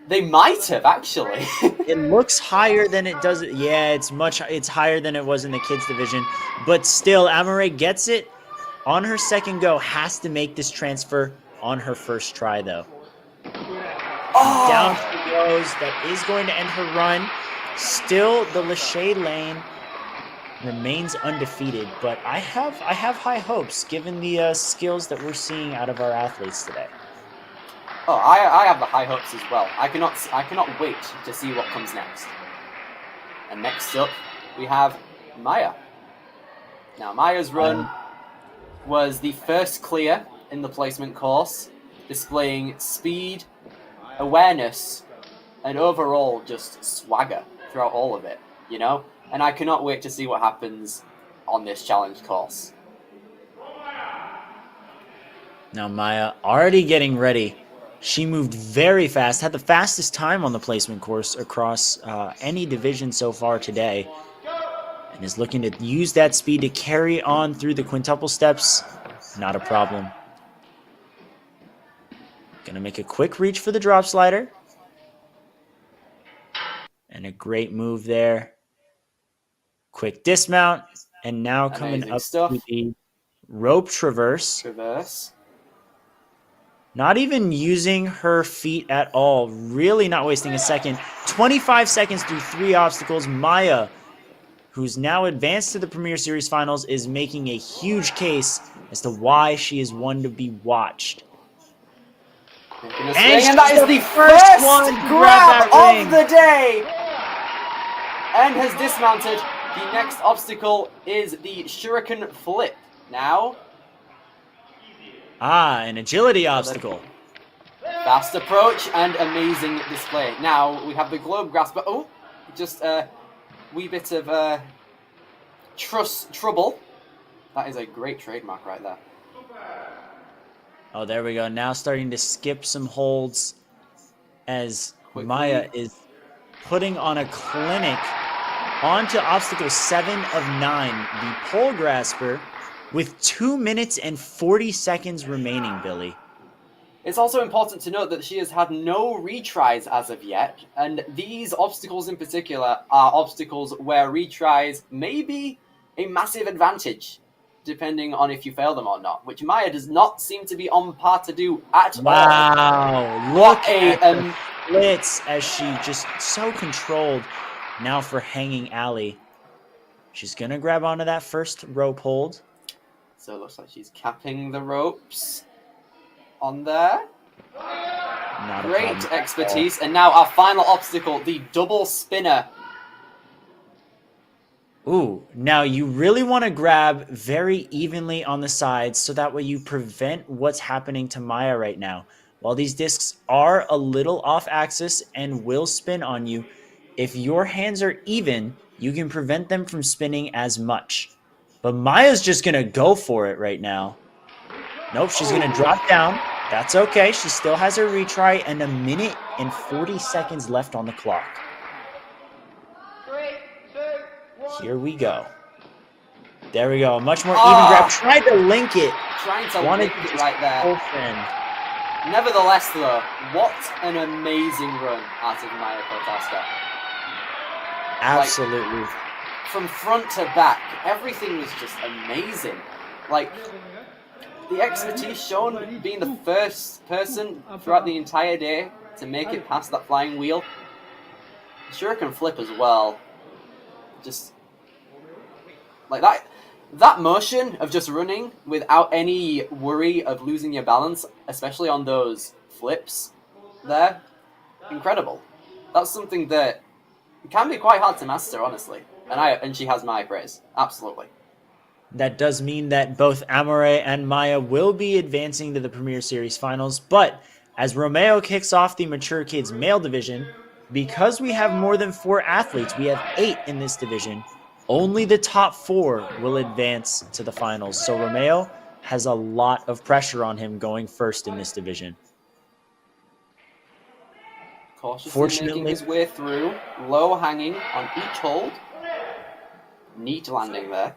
They might have, actually. It looks higher than it does. Yeah, it's higher than it was in the kids division. But still, Amare gets it on her second go. Has to make this transfer on her first try, though. Oh. Down she goes. That is going to end her run. Still, the Lachey lane remains undefeated, but I have high hopes given the skills that we're seeing out of our athletes today. Oh, I have the high hopes as well. I cannot wait to see what comes next. And next up, we have Maya. Now, Maya's run was the first clear in the placement course, displaying speed, awareness, and overall just swagger throughout all of it, you know? And I cannot wait to see what happens on this challenge course. Now Maya already getting ready. She moved very fast, had the fastest time on the placement course across any division so far today, and is looking to use that speed to carry on through the quintuple steps. Not a problem. Gonna make a quick reach for the drop slider. And a great move there. Quick dismount. And now coming Amazing up stuff. to the rope traverse. Not even using her feet at all. Really not wasting a second. 25 seconds through 3 obstacles. Maya, who's now advanced to the Premier Series Finals, is making a huge case as to why she is one to be watched. And that is the first one to grab that ring. of the day! And has dismounted. The next obstacle is the shuriken flip. Now, An agility obstacle. fast approach and amazing display. Now, we have the globe grasper. Oh, just a wee bit of trouble. That is a great trademark right there. Oh, there we go. Now starting to skip some holds as Quickly. Maya is putting on a clinic onto obstacle 7 of 9, the pole grasper, with 2 minutes and 40 seconds remaining, Billy. It's also important to note that she has had no retries as of yet, and these obstacles in particular are obstacles where retries may be a massive advantage, depending on if you fail them or not, which Maya does not seem to be on par to do at all. Wow, look What a, at the blitz as she just so controlled. Now for hanging alley. She's going to grab onto that first rope hold. So it looks like she's capping the ropes on there. Not a Great problem. expertise. And now our final obstacle, the double spinner. Ooh, now you really want to grab very evenly on the sides so that way you prevent what's happening to Maya right now. While these discs are a little off axis and will spin on you, if your hands are even, you can prevent them from spinning as much. But Maya's just going to go for it right now. Nope, she's going to drop down. That's okay. She still has her retry and 1 minute and 40 seconds left on the clock. Here we go. There we go. A much more even grab. Tried to link it. Trying to Wanted link to it right there. open. Nevertheless, though, what an amazing run out of Maya Kotaska. Absolutely. From front to back, everything was just amazing. Like, the expertise shown being the first person throughout the entire day to make it past that flying wheel. Shuriken flip as well. Just, like that motion of just running without any worry of losing your balance, especially on those flips there, incredible. That's something that can be quite hard to master, honestly. And she has my praise. Absolutely. That does mean that both Amore and Maya will be advancing to the Premier Series finals, but as Romeo kicks off the Mature Kids male division, because we have more than 4 athletes, we have 8 in this division, only the top 4 will advance to the finals. So Romeo has a lot of pressure on him going first in this division. Cautiously making his way through, low hanging on each hold. Neat landing there.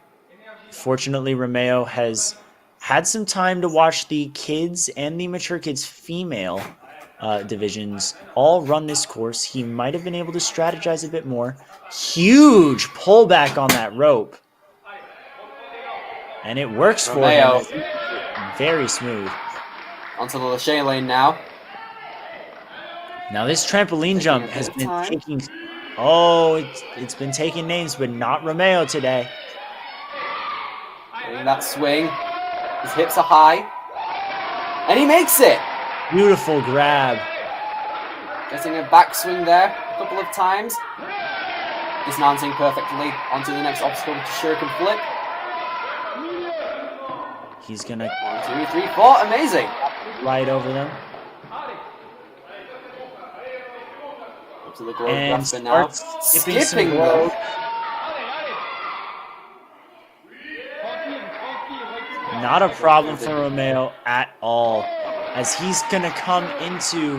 Fortunately, Romeo has had some time to watch the kids and the Mature Kids female divisions all run this course. He might have been able to strategize a bit more. Huge pullback on that rope. And it works Romeo. for him. Very smooth. Onto the Lachey lane now. Now this trampoline jump has been taking... Oh, it's been taking names, but not Romeo today. Getting that swing. His hips are high. And he makes it! Beautiful grab. Getting a backswing there a couple of times. Dismounting perfectly onto the next obstacle with the shuriken flip. He's gonna... 1, 2, 3, 4. Amazing! Right over them. Up to the globe And grasper now. Skipping though. Not a problem for Romeo at all, as he's going to come into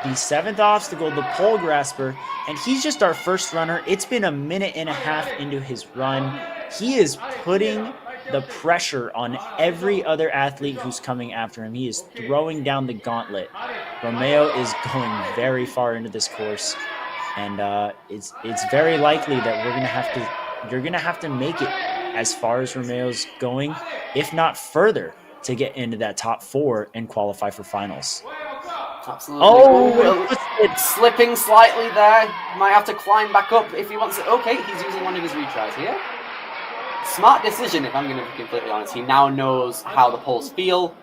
the 7th obstacle, the pole grasper, and he's just our first runner. It's been a minute and a half into his run. He is putting the pressure on every other athlete who's coming after him. He is throwing down the gauntlet. Romeo is going very far into this course, and it's very likely that you're gonna have to make it as far as Romeo's going, if not further, to get into that top 4 and qualify for finals. Absolutely. Oh, it's slipping slightly there. Might have to climb back up if he wants it. Okay, he's using one of his retries here. Smart decision, if I'm going to be completely honest. He now knows how the poles feel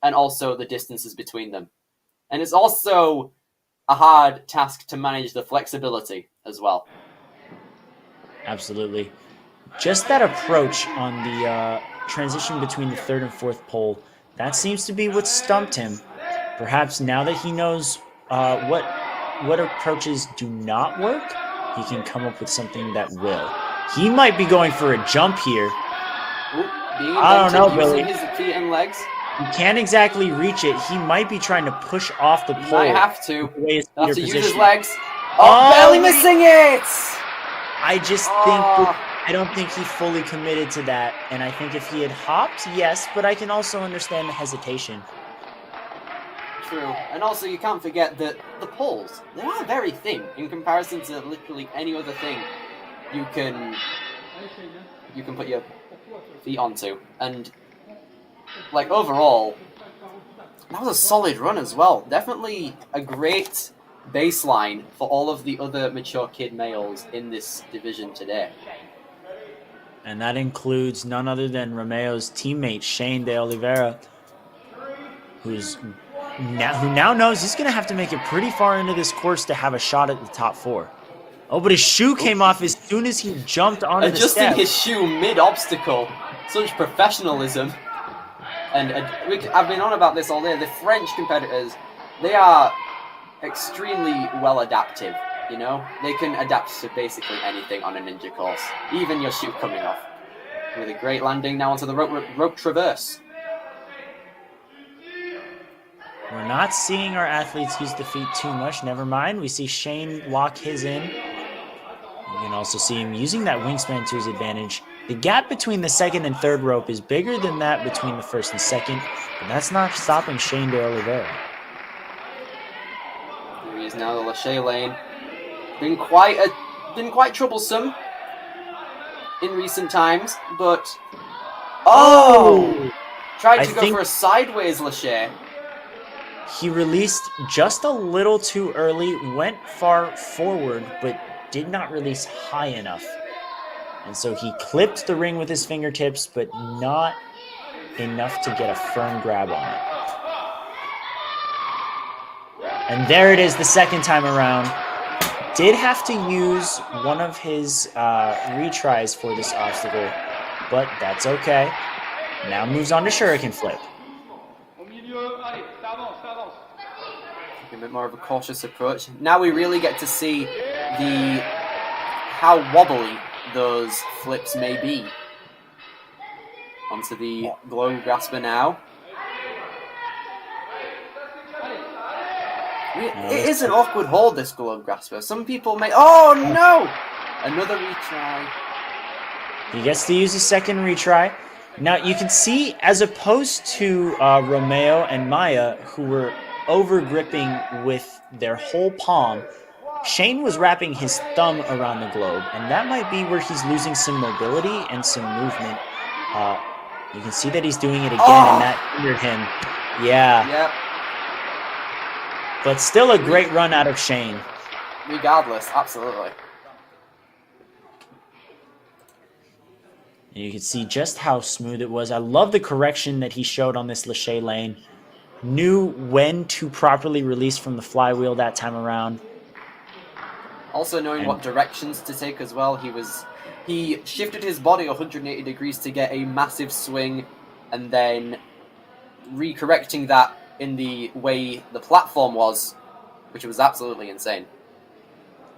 and also the distances between them. And it's also a hard task to manage the flexibility as well. Absolutely. Just that approach on the transition between the 3rd and 4th pole, that seems to be what stumped him. Perhaps now that he knows what approaches do not work, he can come up with something that will. He might be going for a jump here. I don't know, Billy. His feet and legs. He can't exactly reach it. He might be trying to push off the pole. Might have to. Have to use his legs. Oh, barely missing it! I just think... I don't think he fully committed to that, and I think if he had hopped, yes, but I can also understand the hesitation. True, and also you can't forget that the poles, they are very thin in comparison to literally any other thing you can put your feet onto. And, like, overall, that was a solid run as well. Definitely a great baseline for all of the other mature kid males in this division today. And that includes none other than Romeo's teammate, Shane de Oliveira, who now knows he's going to have to make it pretty far into this course to have a shot at the top 4. Oh, but his shoe came off as soon as he jumped onto the step. Adjusting his shoe mid-obstacle. Such professionalism. And I've been on about this all day. The French competitors, they are extremely well adaptive. You know, they can adapt to basically anything on a ninja course, even your shoe coming off. With a great landing now onto the rope traverse. We're not seeing our athletes use the feet too much. Never mind. We see Shane lock his in. You can also see him using that wingspan to his advantage. The gap between the 2nd and 3rd rope is bigger than that between the 1st and 2nd, but that's not stopping Shane de Oliveira. Here he is now, the Lachey lane. Been quite troublesome in recent times, but tried to go for a sideways Lachey. He released just a little too early, went far forward, but did not release high enough. And so he clipped the ring with his fingertips, but not enough to get a firm grab on it. And there it is the second time around. Did have to use one of his retries for this obstacle, but that's okay. Now moves on to Shuriken Flip. A bit more of a cautious approach. Now we really get to see how wobbly those flips may be. Onto the globe grasper now. It is an awkward hold, this globe grasper. Some people may... Oh, no! Another retry. He gets to use a second retry. Now, you can see, as opposed to Romeo and Maya, who were over-gripping with their whole palm, Shane was wrapping his thumb around the globe, and that might be where he's losing some mobility and some movement. You can see that he's doing it again, and that hindered him. Yeah. Yep. But still a great run out of Shane. Regardless, absolutely. And you can see just how smooth it was. I love the correction that he showed on this Lachey lane. Knew when to properly release from the flywheel that time around. Also knowing what directions to take as well. He shifted his body 180 degrees to get a massive swing, and then recorrecting that in the way the platform was, which was absolutely insane.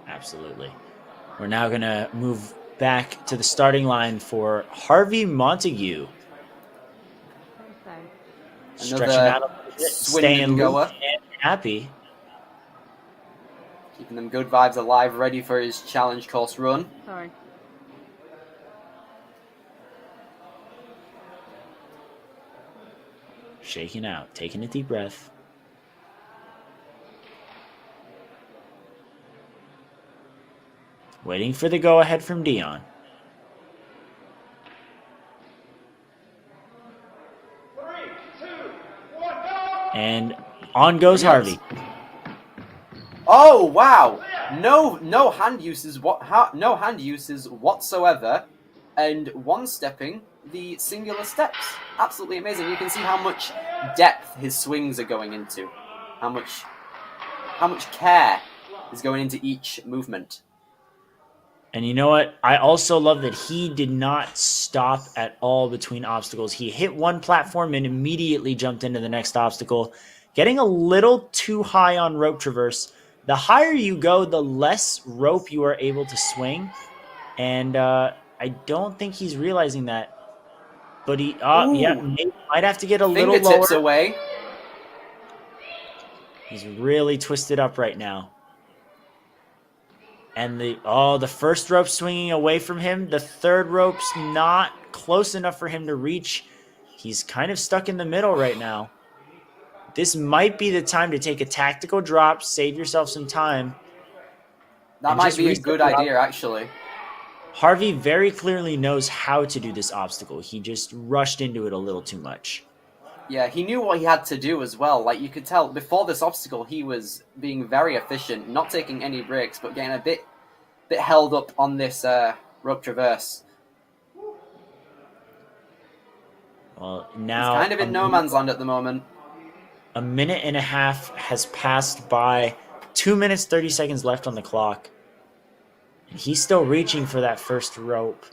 Absolutely. We're now going to move back to the starting line for Harvey Montague. Stretching out a little bit, staying loose and happy. Keeping them good vibes alive, ready for his challenge course run. Sorry. Shaking out, taking a deep breath. Waiting for the go-ahead from Dion. And on goes Harvey. Oh wow! No hand uses no hand uses whatsoever, and one stepping the singular steps. Absolutely amazing. You can see how much depth his swings are going into. How much care is going into each movement. And you know what? I also love that he did not stop at all between obstacles. He hit one platform and immediately jumped into the next obstacle, getting a little too high on rope traverse. The higher you go, the less rope you are able to swing. And I don't think he's realizing that. But he might have to get a little lower. Fingertips away. He's really twisted up right now. And the first rope swinging away from him. The third rope's not close enough for him to reach. He's kind of stuck in the middle right now. This might be the time to take a tactical drop, save yourself some time. That might be a good idea, actually. Harvey very clearly knows how to do this obstacle. He just rushed into it a little too much. Yeah, he knew what he had to do as well. Like, you could tell, before this obstacle, he was being very efficient, not taking any breaks, but getting a bit held up on this rope traverse. Well, now... He's kind of in no man's land at the moment. A minute and a half has passed by. 2 minutes, 30 seconds left on the clock. And he's still reaching for that first rope.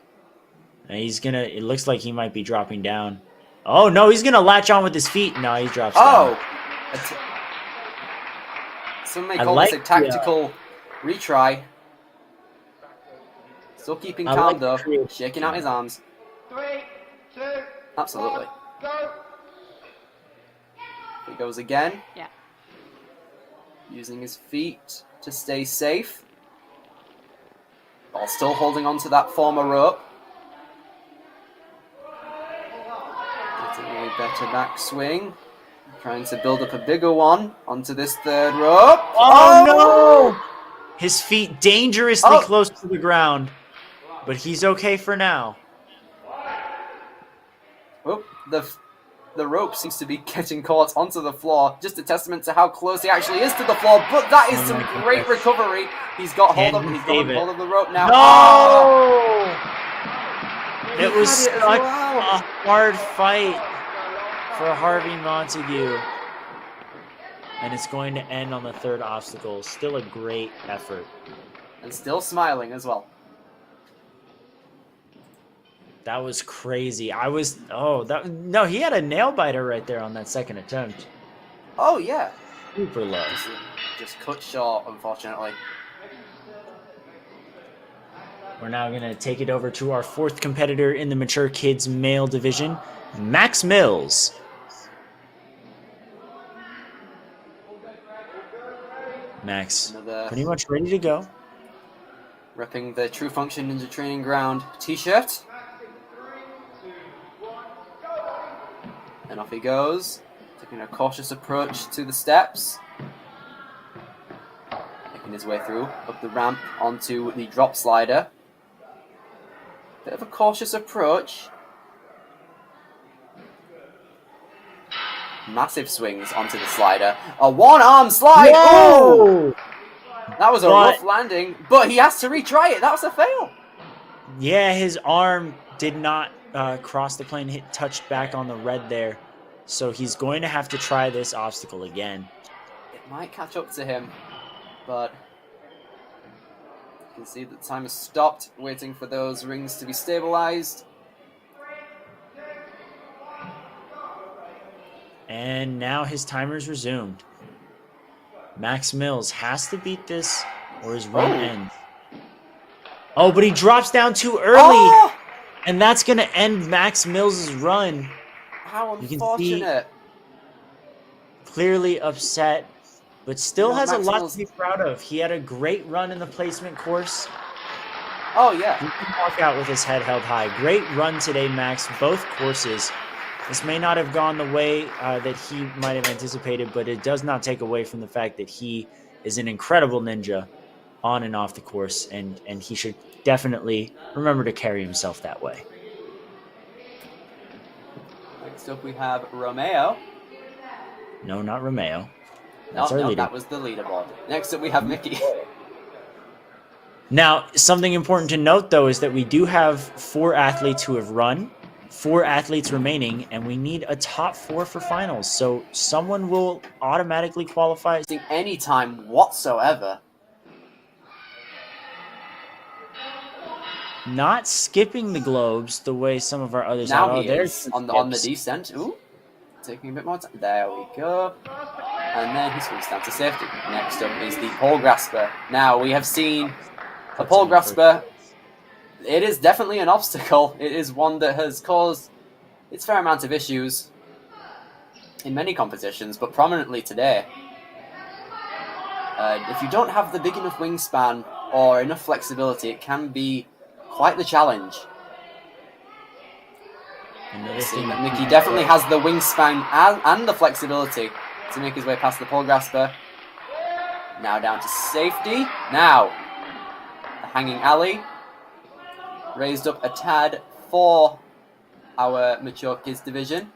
And it looks like he might be dropping down. Oh, no, he's going to latch on with his feet. No, he drops down. Some may call this a tactical retry. Still keeping calm, though. Shaking out his arms. 3, 2, Absolutely. 1, go! He goes again. Yeah. Using his feet to stay safe. While still holding on to that former rope. Getting a better backswing. Trying to build up a bigger one onto this third rope. Oh, no! His feet dangerously close to the ground. But he's okay for now. Oh, the rope seems to be getting caught onto the floor. Just a testament to how close he actually is to the floor. But that is some great recovery. He's got hold of the rope now. No! Oh! It was such a hard fight for Harvey Montague. And it's going to end on the third obstacle. Still a great effort. And still smiling as well. That was crazy. No, he had a nail biter right there on that second attempt. Oh, yeah. Super low. Just cut short, unfortunately. We're now going to take it over to our fourth competitor in the mature kids male division, Max Mills. Max, pretty much ready to go. Repping the True Function Ninja Training Ground t-shirt. And off he goes, taking a cautious approach to the steps. Making his way through, up the ramp onto the drop slider. Bit of a cautious approach. Massive swings onto the slider. A one-arm slide! Whoa! Ooh! That was a rough landing, but he has to retry it. That was a fail. Yeah, his arm did not cross the plane, touched back on the red there. So he's going to have to try this obstacle again. It might catch up to him, but you can see that the time has stopped, waiting for those rings to be stabilized. And now his timer's resumed. Max Mills has to beat this or his run ends. Oh, but he drops down too early. Oh! And that's going to end Max Mills' run. How You can unfortunate. Clearly upset, but still has Max a lot Mills... to be proud of. He had a great run in the placement course. Oh, yeah. He can walk out with his head held high. Great run today, Max, both courses. This may not have gone the way that he might have anticipated, but it does not take away from the fact that he is an incredible ninja on and off the course, and he should definitely remember to carry himself that way. Next up we have Romeo. No, not Romeo. That's our No, leader. that was the leaderboard. Next up we have Mickey. Now, something important to note, though, is that we do have 4 athletes who have run, 4 athletes remaining, and we need a top 4 for finals. So someone will automatically qualify. Any time whatsoever. Not skipping the globes the way some of our others Now have. he is on the descent. Ooh, taking a bit more time. There we go. And then he swings down to safety. Next up is the pole grasper. Now we have seen a pole grasper. It is definitely an obstacle. It is one that has caused its fair amount of issues in many competitions, but prominently today. If you don't have the big enough wingspan or enough flexibility, it can be quite the challenge. See that Mickey definitely has the wingspan and the flexibility to make his way past the pole grasper. Now down to safety. Now, the hanging alley. Raised up a tad for our mature kids division.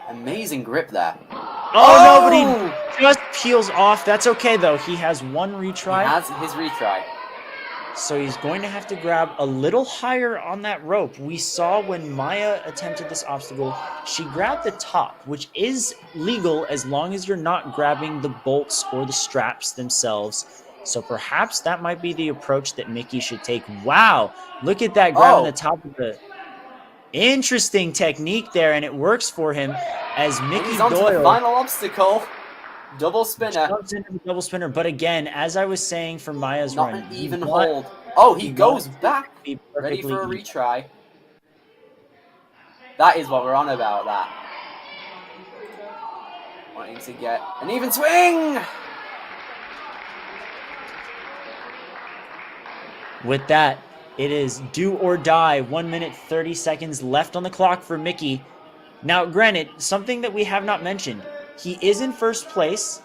Amazing grip there. Oh, no, but he just peels off. That's okay, though. He has one retry. He has his retry. So he's going to have to grab a little higher on that rope. We saw when Maya attempted this obstacle, she grabbed the top, which is legal as long as you're not grabbing the bolts or the straps themselves. So perhaps that might be the approach that Mickey should take. Wow, look at that grabbing the top of the... Interesting technique there, and it works for him as Mickey He's on to the final obstacle. Double spinner. Jumps into the double spinner, but again, as I was saying for Maya's Not run, an even hold. Oh, he goes back. Ready for a retry. That is what we're on about, that. Wanting to get an even swing! With that, it is do or die. 1 minute, 30 seconds left on the clock for Mickey. Now, granted, something that we have not mentioned, he is in first place,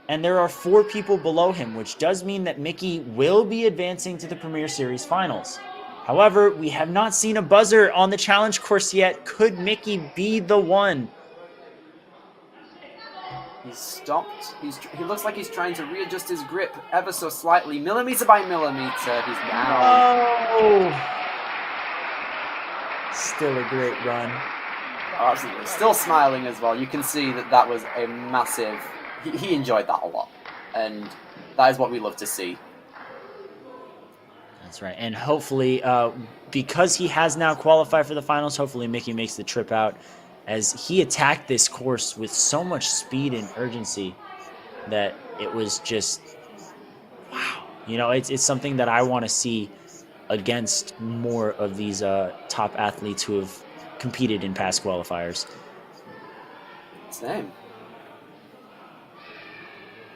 and there are 4 people below him, which does mean that Mickey will be advancing to the Premier Series Finals. However, we have not seen a buzzer on the challenge course yet. Could Mickey be the one? He's stopped. He looks like he's trying to readjust his grip ever so slightly, millimeter by millimeter. He's down. Oh! Still a great run. Oh, absolutely. Still smiling as well. You can see that that was a massive... He enjoyed that a lot. And that is what we love to see. That's right. And hopefully, because he has now qualified for the finals, hopefully Mickey makes the trip out, as he attacked this course with so much speed and urgency that it was just, wow. You know, it's something that I want to see against more of these top athletes who have competed in past qualifiers. Same.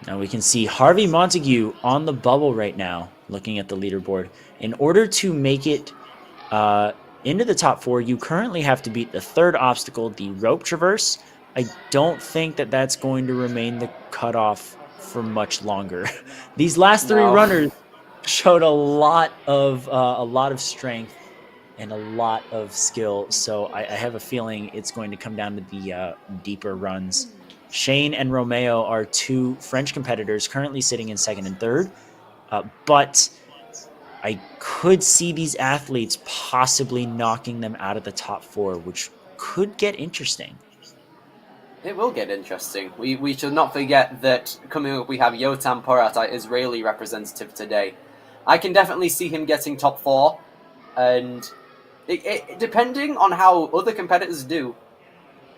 Now we can see Harvey Montague on the bubble right now, looking at the leaderboard. In order to make it into the top 4, you currently have to beat the third obstacle, the rope traverse. I don't think that that's going to remain the cutoff for much longer. These last 3 runners showed a lot of strength and a lot of skill, so I have a feeling it's going to come down to the deeper runs. Shane and Romeo are 2 French competitors currently sitting in 2nd and 3rd, but I could see these athletes possibly knocking them out of the top 4, which could get interesting. It will get interesting. We should not forget that coming up we have Yotam Porat, our Israeli representative today. I can definitely see him getting top 4, and depending on how other competitors do,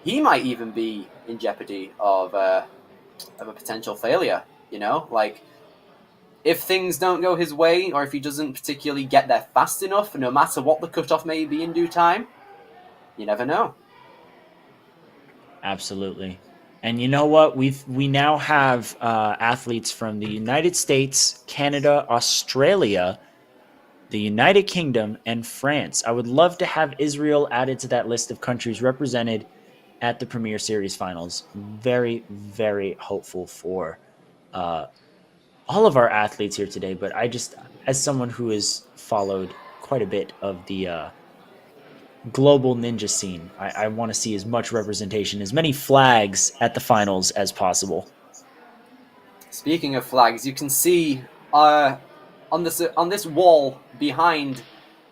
he might even be in jeopardy of a potential failure, you know? Like, if things don't go his way, or if he doesn't particularly get there fast enough, no matter what the cutoff may be in due time, you never know. Absolutely. And you know what? We now have athletes from the United States, Canada, Australia, the United Kingdom, and France. I would love to have Israel added to that list of countries represented at the Premier Series finals. Very, very hopeful for all of our athletes here today. But I just, as someone who has followed quite a bit of the global ninja scene, I want to see as much representation, as many flags at the finals as possible. Speaking of flags, you can see on this wall behind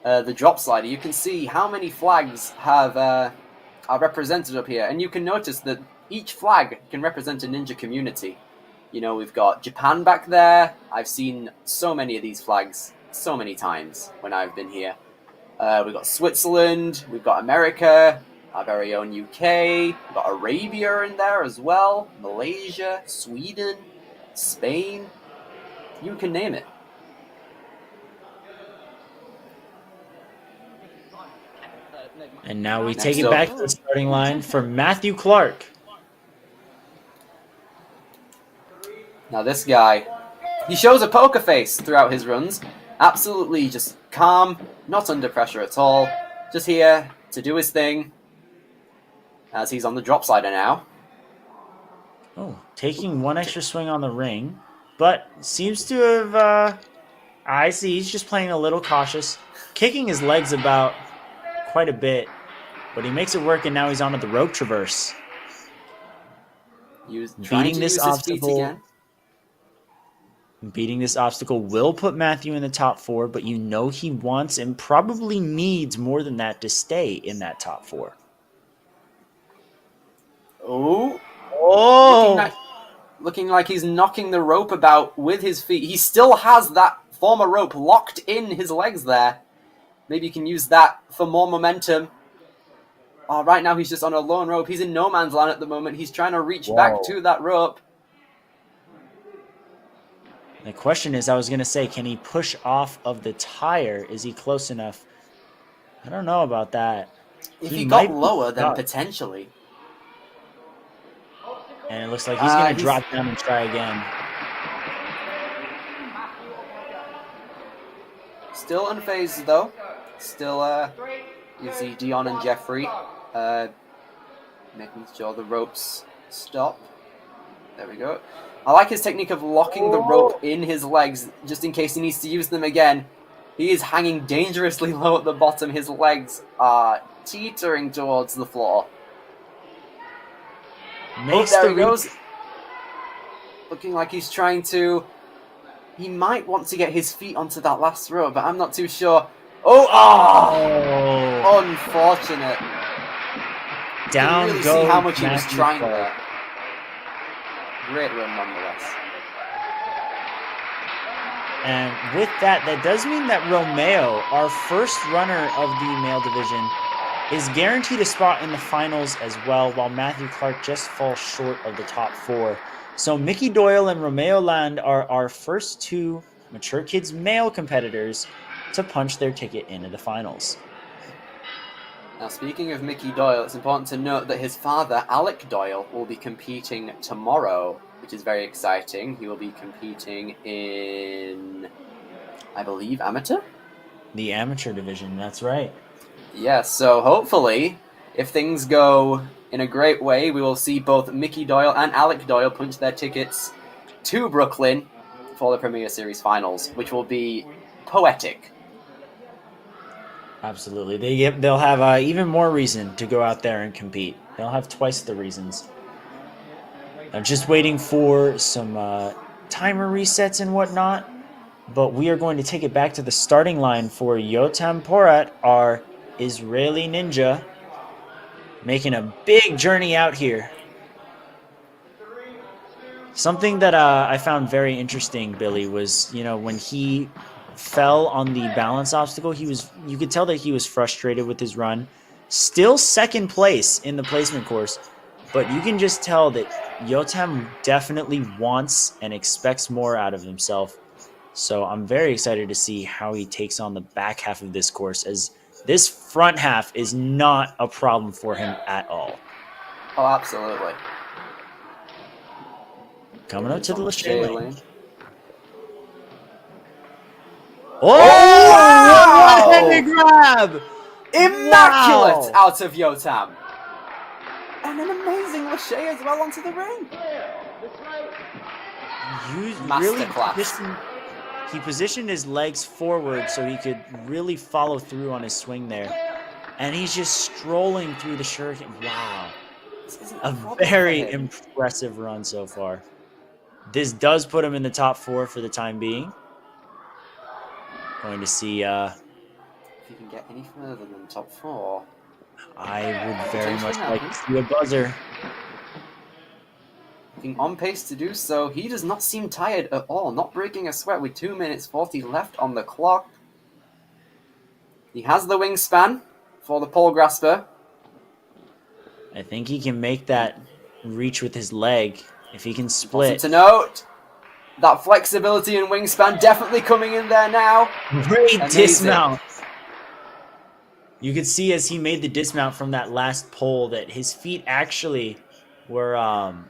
the drop slider, you can see how many flags are represented up here, and you can notice that each flag can represent a ninja community. You know, we've got Japan back there. I've seen so many of these flags so many times when I've been here. We've got Switzerland, we've got America, our very own UK, we've got Arabia in there as well, Malaysia, Sweden, Spain, you can name it. And now we take it back to the starting line for Matthew Clark. Now this guy, he shows a poker face throughout his runs. Absolutely just calm, not under pressure at all. Just here to do his thing. As he's on the drop slider now. Oh, taking one extra swing on the ring. But seems to have... I see, he's just playing a little cautious. Kicking his legs about quite a bit. But he makes it work, and now he's onto the rope traverse. Beating this obstacle... Beating this obstacle will put Matthew in the top 4, but you know he wants and probably needs more than that to stay in that top 4. Oh! Looking like he's knocking the rope about with his feet. He still has that former rope locked in his legs there. Maybe you can use that for more momentum. Oh, right now he's just on a lone rope. He's in no man's land at the moment. He's trying to reach back to that rope. The question is, I was going to say, can he push off of the tire? Is he close enough? I don't know about that. If he got lower, then potentially. And it looks like he's going to drop down and try again. Still unfazed, though. Still, you see Dion and Jeffrey making sure the ropes stop. There we go. I like his technique of locking the rope in his legs, just in case he needs to use them again. He is hanging dangerously low at the bottom. His legs are teetering towards the floor. There he goes. Looking like he's trying to... He might want to get his feet onto that last rope, but I'm not too sure. Oh! Unfortunate. Down you really goes see how much he was Matthew trying Clark. there. Great run nonetheless. And with that, that does mean that Romeo, our first runner of the male division, is guaranteed a spot in the finals as well, while Matthew Clark just falls short of the top 4. So Mickey Doyle and Romeo Land are our first 2 Mature Kids male competitors to punch their ticket into the finals. Now, speaking of Mickey Doyle, it's important to note that his father, Alec Doyle, will be competing tomorrow, which is very exciting. He will be competing in, I believe, amateur? The amateur division, that's right. Yes, so hopefully, if things go in a great way, we will see both Mickey Doyle and Alec Doyle punch their tickets to Brooklyn for the Premier Series finals, which will be poetic. Absolutely. They'll have even more reason to go out there and compete. They'll have twice the reasons. I'm just waiting for some timer resets and whatnot, but we are going to take it back to the starting line for Yotam Porat, our Israeli ninja, making a big journey out here. Something that I found very interesting, Billy, was, when he fell on the balance obstacle, you could tell that he was frustrated with his run. Still second place in the placement course, but you can just tell that Yotam definitely wants and expects more out of himself. So I'm very excited to see how he takes on the back half of this course, as this front half is not a problem for him at all. Oh, absolutely. Coming up to the Lachey lane. Oh! Wow! What a heavy grab! Immaculate Wow! out of Yotam. And an amazing Lachey as well onto the ring. Masterclass. He positioned his legs forward so he could really follow through on his swing there. And he's just strolling through the shuriken. Wow. A very impressive run so far. This does put him in the top 4 for the time being. Going to see... if you can get any further than top 4... I would very much like to see a buzzer. Being on pace to do so, he does not seem tired at all, not breaking a sweat with 2 minutes 40 left on the clock. He has the wingspan for the pole grasper. I think he can make that reach with his leg if he can split. Also to note, that flexibility and wingspan definitely coming in there now. Great Amazing. Dismount. You could see as he made the dismount from that last pole that his feet actually were on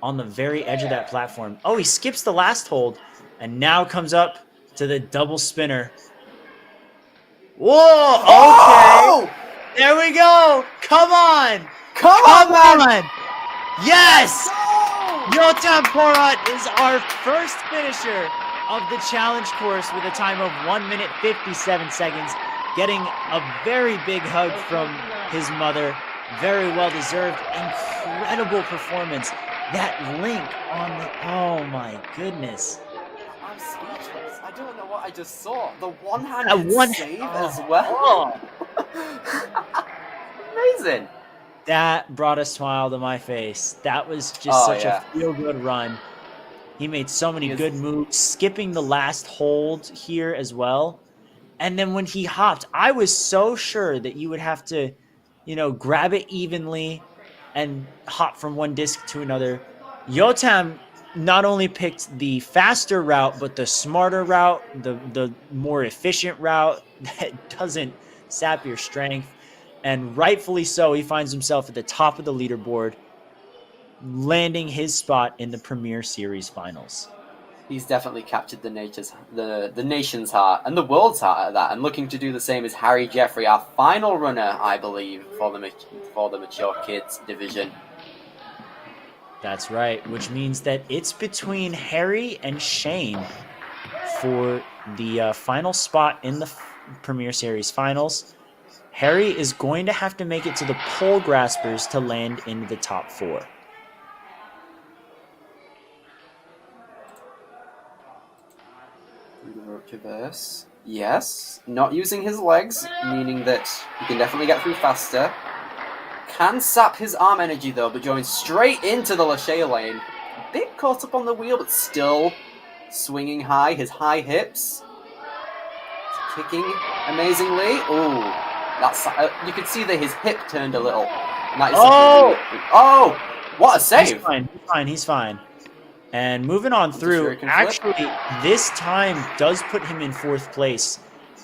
the very edge of that platform. Oh, he skips the last hold and now comes up to the double spinner. Whoa! Okay. Oh! There we go. Come on. Come on, man! Yes! Yotam Porat is our first finisher of the challenge course with a time of 1 minute 57 seconds. Getting a very big hug from his mother. Very well deserved. Incredible performance. That link on the... Oh my goodness. I'm speechless. I don't know what I just saw. The one-handed save as well. Oh. Amazing. That brought a smile to my face. That was just such a feel-good run. He made so many good moves, skipping the last hold here as well. And then when he hopped, I was so sure that you would have to, grab it evenly and hop from one disc to another. Yotam not only picked the faster route, but the smarter route, the more efficient route that doesn't sap your strength. And rightfully so, he finds himself at the top of the leaderboard, landing his spot in the Premier Series finals. He's definitely captured the nation's heart and the world's heart at that, and looking to do the same as Harry Jeffrey, our final runner, I believe, for the Mature Kids division. That's right, which means that it's between Harry and Shane for the final spot in the Premier Series finals. Harry is going to have to make it to the pole graspers to land into the top 4. Traverse. Yes, not using his legs, meaning that he can definitely get through faster. can sap his arm energy though, but going straight into the Lachey lane. A bit caught up on the wheel, but still swinging high, his high hips. Kicking amazingly. Ooh, that's you could see that his hip turned a little. Oh, what a save! He's fine. He's fine. He's fine. And moving on through, Shuriken actually, this time does put him in 4th place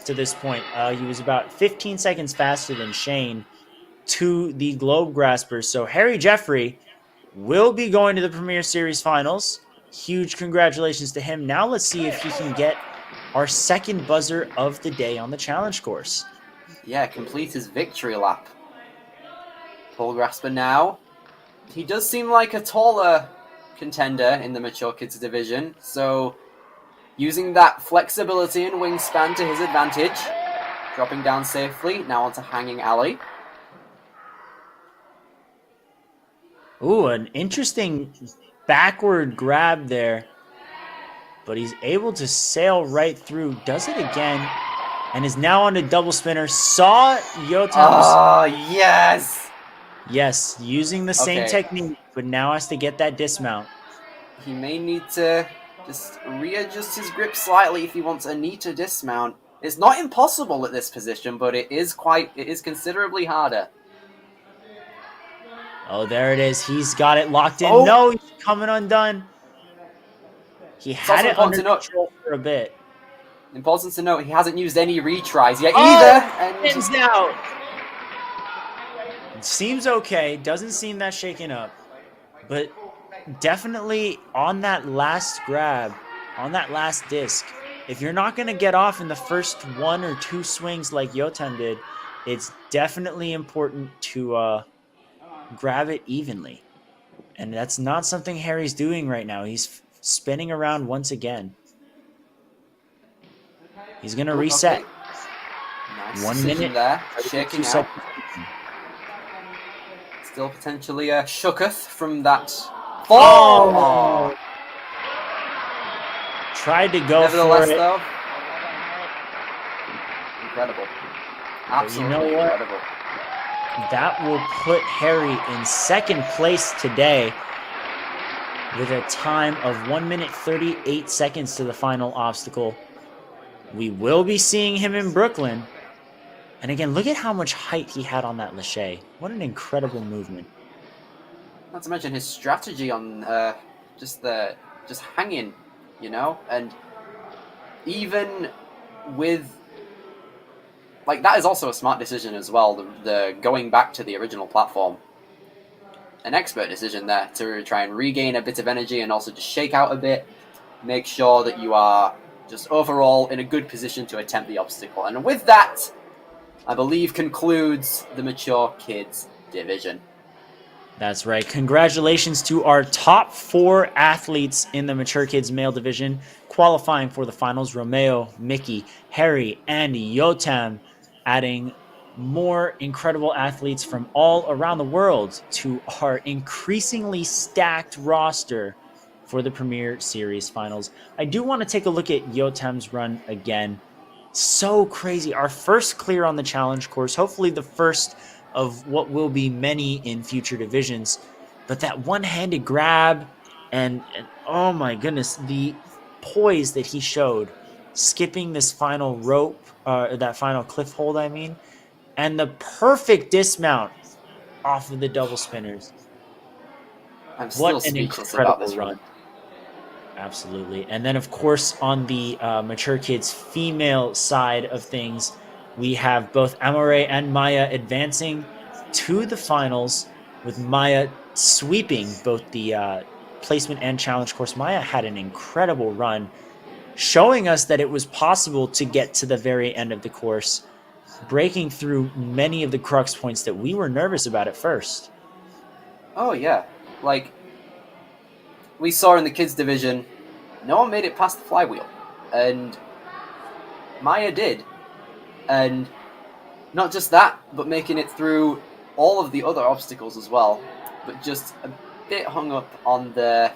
to this point. He was about 15 seconds faster than Shane to the Globe Graspers. So Harry Jeffrey will be going to the Premier Series Finals. Huge congratulations to him. Now let's see if he can get our 2nd buzzer of the day on the challenge course. Yeah, complete his victory lap. Pole Grasper now. He does seem like a taller contender in the Mature Kids division, so using that flexibility and wingspan to his advantage. Dropping down safely, now onto Hanging Alley. Ooh, an interesting backward grab there. But he's able to sail right through, does it again, and is now on a double spinner. Saw Yotam's... Oh, yes! Yes, using the same technique, but now has to get that dismount. He may need to just readjust his grip slightly if he wants a neater dismount. It's not impossible at this position, but it is considerably harder. Oh, there it is. He's got it locked in. Oh. No, he's coming undone. He had it under control for a bit. Important to note, he hasn't used any retries yet either. And spins out. It seems okay. Doesn't seem that shaken up. But definitely on that last grab, on that last disc, if you're not going to get off in the first 1 or 2 swings like Yotam did, it's definitely important to grab it evenly. And that's not something Harry's doing right now. He's spinning around once again. He's going to reset. Nice 1 minute there, shaking out. Still potentially shooketh from that fall. Oh. Tried to go for it. Though, incredible. Absolutely incredible. That will put Harry in 2nd place today with a time of 1 minute 38 seconds to the final obstacle. We will be seeing him in Brooklyn. And again, look at how much height he had on that Lachey. What an incredible movement. Not to mention his strategy on just hanging, you know, and even with that is also a smart decision as well. The going back to the original platform, an expert decision there to try and regain a bit of energy and also just shake out a bit, make sure that you are just overall in a good position to attempt the obstacle. And with that, I believe concludes the Mature Kids division. That's right. Congratulations to our top 4 athletes in the Mature Kids male division qualifying for the finals. Romeo, Mickey, Harry, and Yotam, adding more incredible athletes from all around the world to our increasingly stacked roster for the Premier Series finals. I do want to take a look at Yotam's run again. So crazy. Our first clear on the challenge course, hopefully the first of what will be many in future divisions. But that one-handed grab and oh my goodness, the poise that he showed skipping this final rope, that final cliff hold, I mean, and the perfect dismount off of the double spinners. I'm still speechless about this run. Absolutely. And then, of course, on the Mature Kids female side of things, we have both Amore and Maya advancing to the finals, with Maya sweeping both the placement and challenge course. Maya had an incredible run, showing us that it was possible to get to the very end of the course, breaking through many of the crux points that we were nervous about at first. Oh, yeah. Like, we saw in the kids division, no one made it past the flywheel, and Maya did. And not just that, but making it through all of the other obstacles as well, but just a bit hung up on the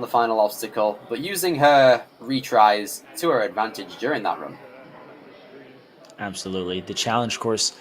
final obstacle, but using her retries to her advantage during that run. Absolutely. The challenge course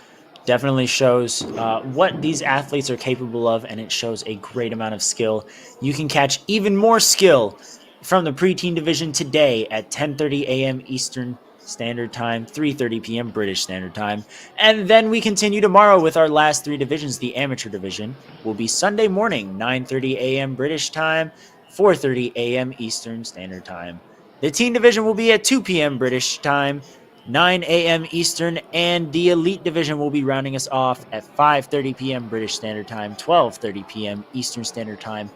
Definitely shows what these athletes are capable of, and it shows a great amount of skill. You can catch even more skill from the preteen division today at 10:30 a.m. Eastern Standard Time, 3:30 p.m. British Standard Time, and then we continue tomorrow with our last three divisions. The amateur division will be Sunday morning, 9:30 a.m. British Time, 4:30 a.m. Eastern Standard Time. The teen division will be at 2 p.m. British Time, 9 a.m. Eastern, and the Elite Division will be rounding us off at 5:30 p.m. British Standard Time, 12:30 p.m. Eastern Standard Time.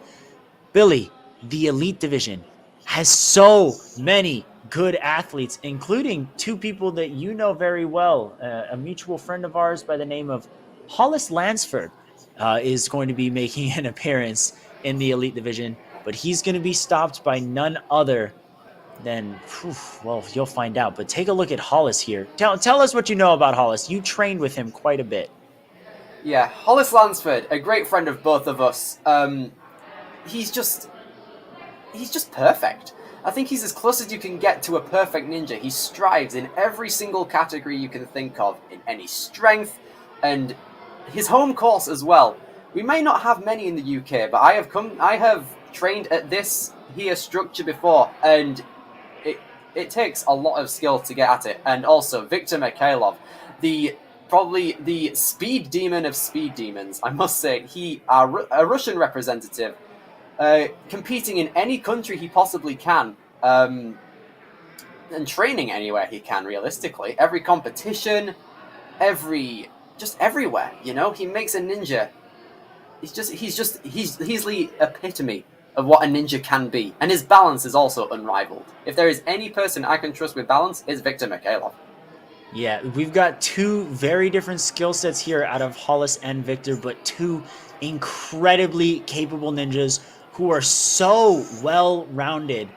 Billy, the Elite Division has so many good athletes, including two people that you know very well. A mutual friend of ours by the name of Hollis Lansford is going to be making an appearance in the Elite Division, but he's going to be stopped by none other then, well, you'll find out. But take a look at Hollis here. Tell us what you know about Hollis. You trained with him quite a bit. Yeah, Hollis Lansford, a great friend of both of us. He's just perfect. I think he's as close as you can get to a perfect ninja. He strives in every single category you can think of, in any strength, and his home course as well. We may not have many in the UK, but I have trained at this here structure before, and it takes a lot of skill to get at it. And also Viktor Mikhailov, probably the speed demon of speed demons. I must say, a Russian representative, competing in any country he possibly can, and training anywhere he can. Realistically, every competition, just everywhere. You know, he makes a ninja. He's the epitome of what a ninja can be, and his balance is also unrivaled. If there is any person I can trust with balance, it's Viktor Mikhailov. Yeah, we've got two very different skill sets here out of Hollis and Victor, but two incredibly capable ninjas who are so well-rounded.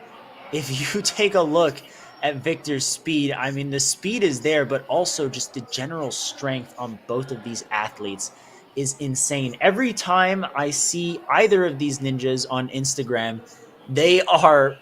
If you take a look at Victor's speed, I mean, the speed is there, but also just the general strength on both of these athletes is insane. Every time I see either of these ninjas on Instagram, they are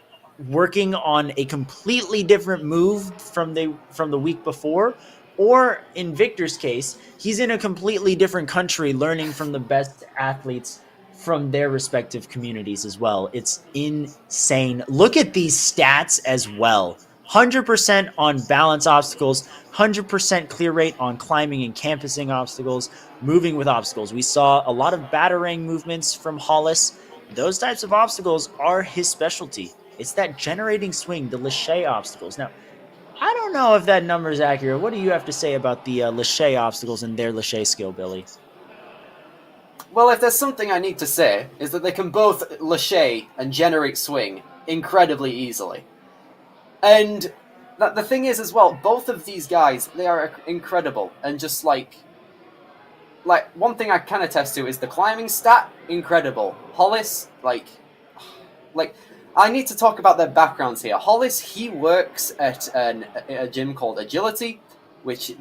working on a completely different move from the week before, or in Victor's case, he's in a completely different country learning from the best athletes from their respective communities as well. It's insane. Look at these stats as well. 100% on balance obstacles, 100% clear rate on climbing and campusing obstacles, moving with obstacles. We saw a lot of batarang movements from Hollis. Those types of obstacles are his specialty. It's that generating swing, the Lachey obstacles. Now, I don't know if that number is accurate. What do you have to say about the Lachey obstacles and their Lachey skill, Billy? Well, if there's something I need to say, is that they can both Lachey and generate swing incredibly easily. And the thing is as well, both of these guys, they are incredible. And just like one thing I can attest to is the climbing stat, incredible. Hollis, like I need to talk about their backgrounds here. Hollis, he works at a gym called Agility, which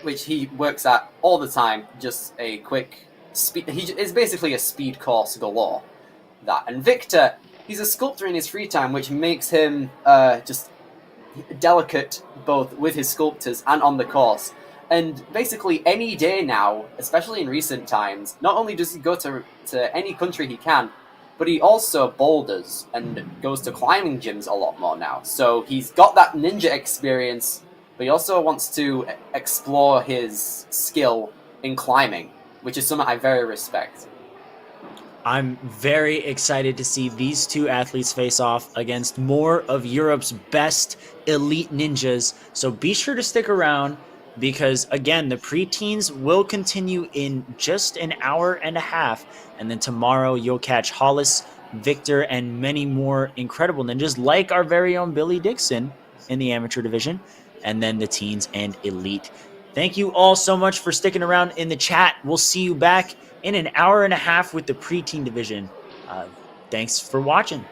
he works at all the time. Just a quick speed. He is basically a speed course galore. And Victor, he's a sculptor in his free time, which makes him just delicate both with his sculptors and on the course. And basically any day now, especially in recent times, not only does he go to any country he can, but he also boulders and goes to climbing gyms a lot more now. So he's got that ninja experience, but he also wants to explore his skill in climbing, which is something I very respect. I'm very excited to see these two athletes face off against more of Europe's best elite ninjas. So be sure to stick around because, again, the preteens will continue in just an hour and a half. And then tomorrow you'll catch Hollis, Victor, and many more incredible ninjas like our very own Billy Dixon in the amateur division, and then the teens and elite. Thank you all so much for sticking around in the chat. We'll see you back in an hour and a half with the preteen division. Thanks for watching.